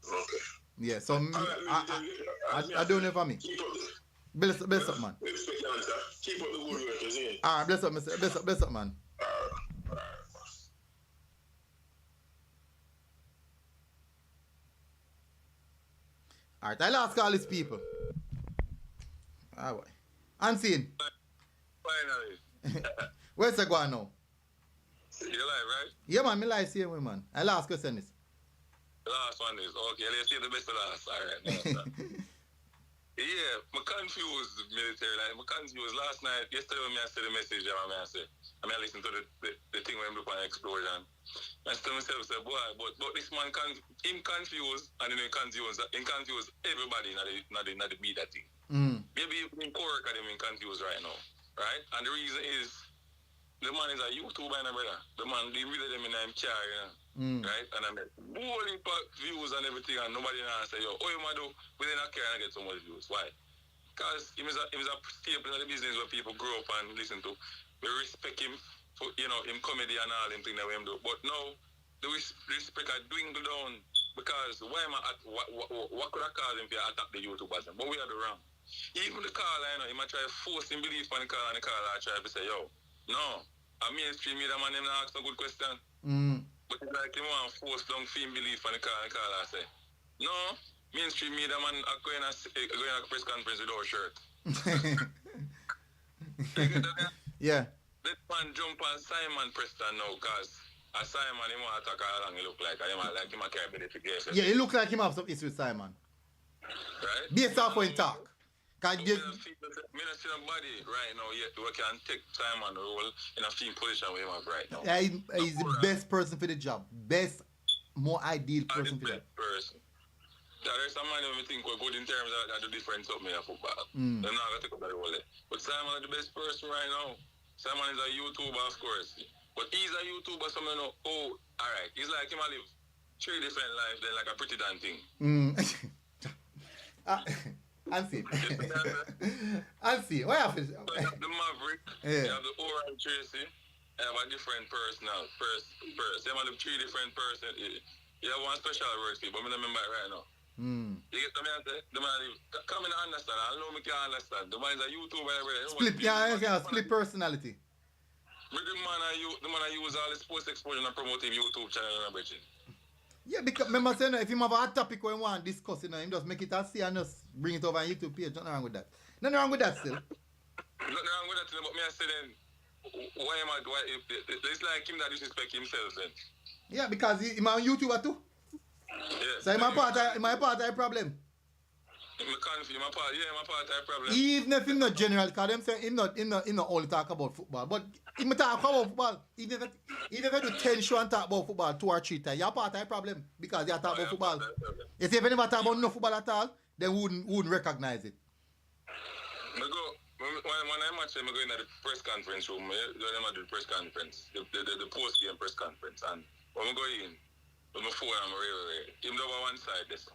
Okay. Yeah, so I don't know for me. Keep up the... Bless up, man. Respect your answer. Keep up the good work, you see? Alright, bless up, man. Alright. Alright, I'll ask all these people. Alright. Unseen. Finally. Where's the going now? You live, right? Yeah, man, me live same way, man. I'll ask question this. The last one is, okay, let's see the best of last. Alright. Yeah, I'm confused, military. Like, I'm confused. Last night, yesterday when I said the message, I listened to the thing when we look on explosion. I told myself, say, boy, but this man him confused, and then he confused everybody not the beat that thing. Maybe in Cork, him confused right now, right? And the reason is, the man is a YouTuber, brother. The man, they really them in him car, right? And I met holy views and everything, and nobody now say, yo, you do? We didn't care and get so much views. Why? Because he was a staple in the business where people grow up and listen to. We respect him for, him comedy and all them things that we do. But now, the respect are dwindled down because why am I what could I call him if I attack the YouTubers? But we are the wrong. Even the caller, he might try to force him belief on the caller, and the caller try to say, yo, no, a mainstream media man, him not ask no good question. But it's like him want to force down film belief on the caller say, no, mainstream media man are going to press conference without a shirt. Yeah. Let man jump on Simon Preston now, because Simon, he want to talk how long he look like, and he want like him a carry verification. Yeah, it looks like him have some issue with Simon. Right? Based off when talk. Cause Me not see nobody right now yet who can take Simon role in a film position with him have right now. Yeah, he's the best person for the job. Best, more ideal person for that. Person. There's some man who think we're good in terms of the different something in football. They're not going to take up that role. But Simon is the best person right now. Simon is a YouTuber, of course. But he's a YouTuber, so I know, alright. He's like him, I live 3 different lives, then like a pretty damn thing. Unseen. Unseen. What happened? The Maverick, you have the Oral Tracy, you have a different person. You have 3 different person. You have one special word for you, but I don't remember it right now. You get the man say? The man, come in and understand. I know me can understand. The man is a YouTuber. Split personality. But the man I use all the sports exposure and promote him YouTube channel and everything. Yeah, because remember saying if him have a topic when he want to discuss, him just make it a see and just bring it over on YouTube page. Nothing wrong with that. Nothing wrong with that still. Nothing wrong with that still, but me I say then, it's like him that disrespect himself then. Yeah, because he's on YouTuber too. Yeah. So my part of the problem. My part of the problem. Even if he's not general, because them say him not only talk about football, but he talk about football. Even if you do 10 shows and talk about football 2 or 3 times, you're part of the problem because you talk about football. You see, if you never talk about no football at all, they wouldn't recognize it. When I match them, I go in the press conference room. When I do the press conference, the post-game press conference, and when I go in, with my phone, I'm real. Him over one side, this.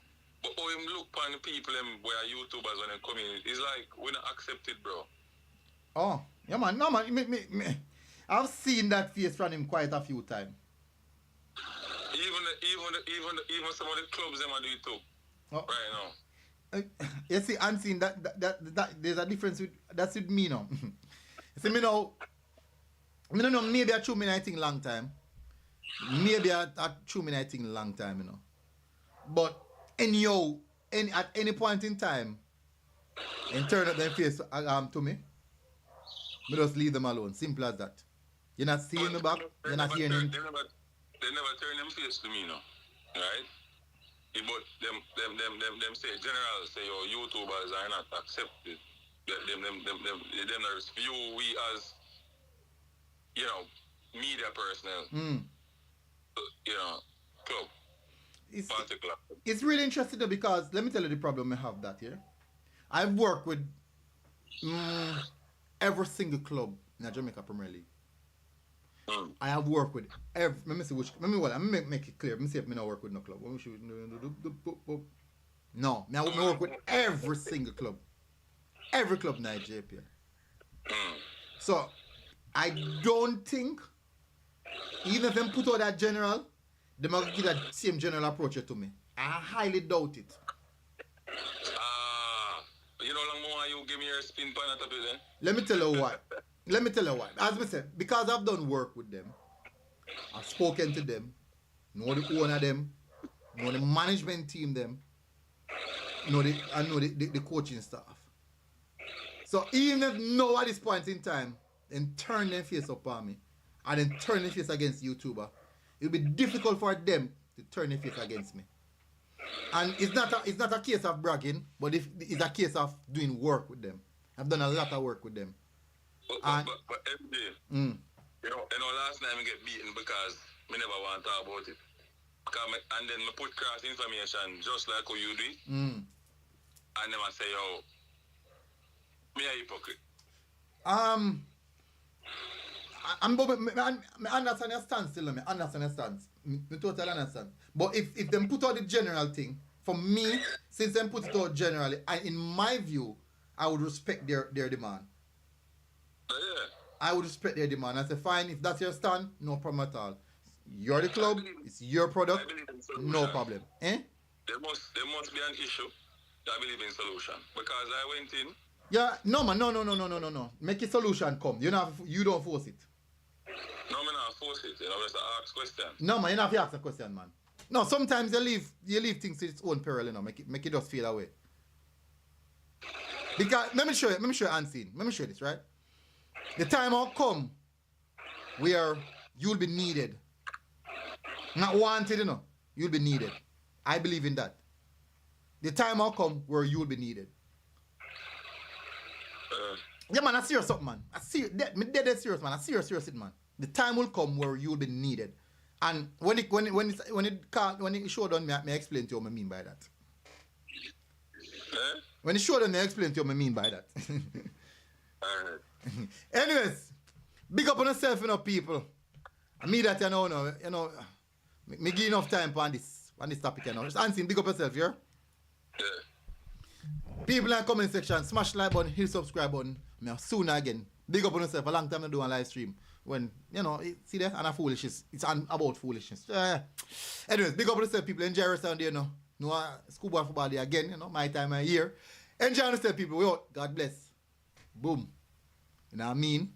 But how him look on the people where YouTubers when they come in, it's like we not accept it, bro. Oh, yeah, man. No, man. I've seen that face from him quite a few times. Even some of the clubs them are do it too. Oh. Right now. You see, unseen that there's a difference that's with me now. You see, me now, maybe I chew me I think long time. Maybe I chew me I think long time, But anyhow, at any point in time, and turn up their face to me just leave them alone. Simple as that. You're not seeing me back, you're not hearing him. They never turn them face to me, right? But them say generals say YouTubers are not accepted. Them not view we as media personnel. Club. It's really interesting though, because let me tell you the problem I have that here. I've worked with every single club in the Jamaica Premier League. I have worked with let me see which. Let me make it clear. Let me see if I don't work with no club. No, I work with every single club. Every club in Nigeria. So I don't think, even if them put out that general, they might give that same general approach to me. I highly doubt it. You know, long more you give me your spin pan at the then. Let me tell you why. As I said, because I've done work with them, I've spoken to them, know the owner them, know the management team them, I know the coaching staff. So even if now at this point in time, then turn their face upon me, and then turn their face against YouTuber, it'll be difficult for them to turn their face against me. And it's not a case of bragging, but it's a case of doing work with them. I've done a lot of work with them. But MJ, you know, last night I get beaten because I never want to talk about it. And then I put cross information just like how you do it. And then I say, yo, me a hypocrite. I understand your stance still, I understand your stance. I totally understand. But if them put out the general thing, for me, since them put it out generally, in my view, I would respect their demand. Yeah. I would respect their demand. I say, fine, if that's your stand, no problem at all. You're the club, it's your product, no problem. Eh? There must be an issue. I believe in solution. Because I went in. Yeah, no man, no. Make a solution come. You don't force it. No, I'm not force it. You know, just ask question. No man, you don't have to ask a question, man. No, sometimes you leave things to its own peril, you know, make it just feel away. Because let me show you unseen. Let me show you this, right? The time will come where you'll be needed. Not wanted, you know. You'll be needed. I believe in that. The time will come where you'll be needed. Yeah, man, I serious something, man. Me dead serious, man. I serious it, man. The time will come where you'll be needed. And when it showed on me, I explain to you what I mean by that. When it showed on me, I explain to you what I mean by that. Anyways, big up on yourself, you know, people. I mean that, you know, me give enough time on this topic, you know. Just answer, big up yourself, yeah? People in the comment section, smash like button, hit subscribe button. Me sooner again. Big up on yourself. A long time to do a live stream. When, you know, see there, and a foolishness. It's about foolishness. Anyways, big up on yourself, people. Enjoy yourself there, you know. No schoolboy football there again, you know. My time of year. Enjoy yourself, people. We out. God bless. Boom. You know what I mean?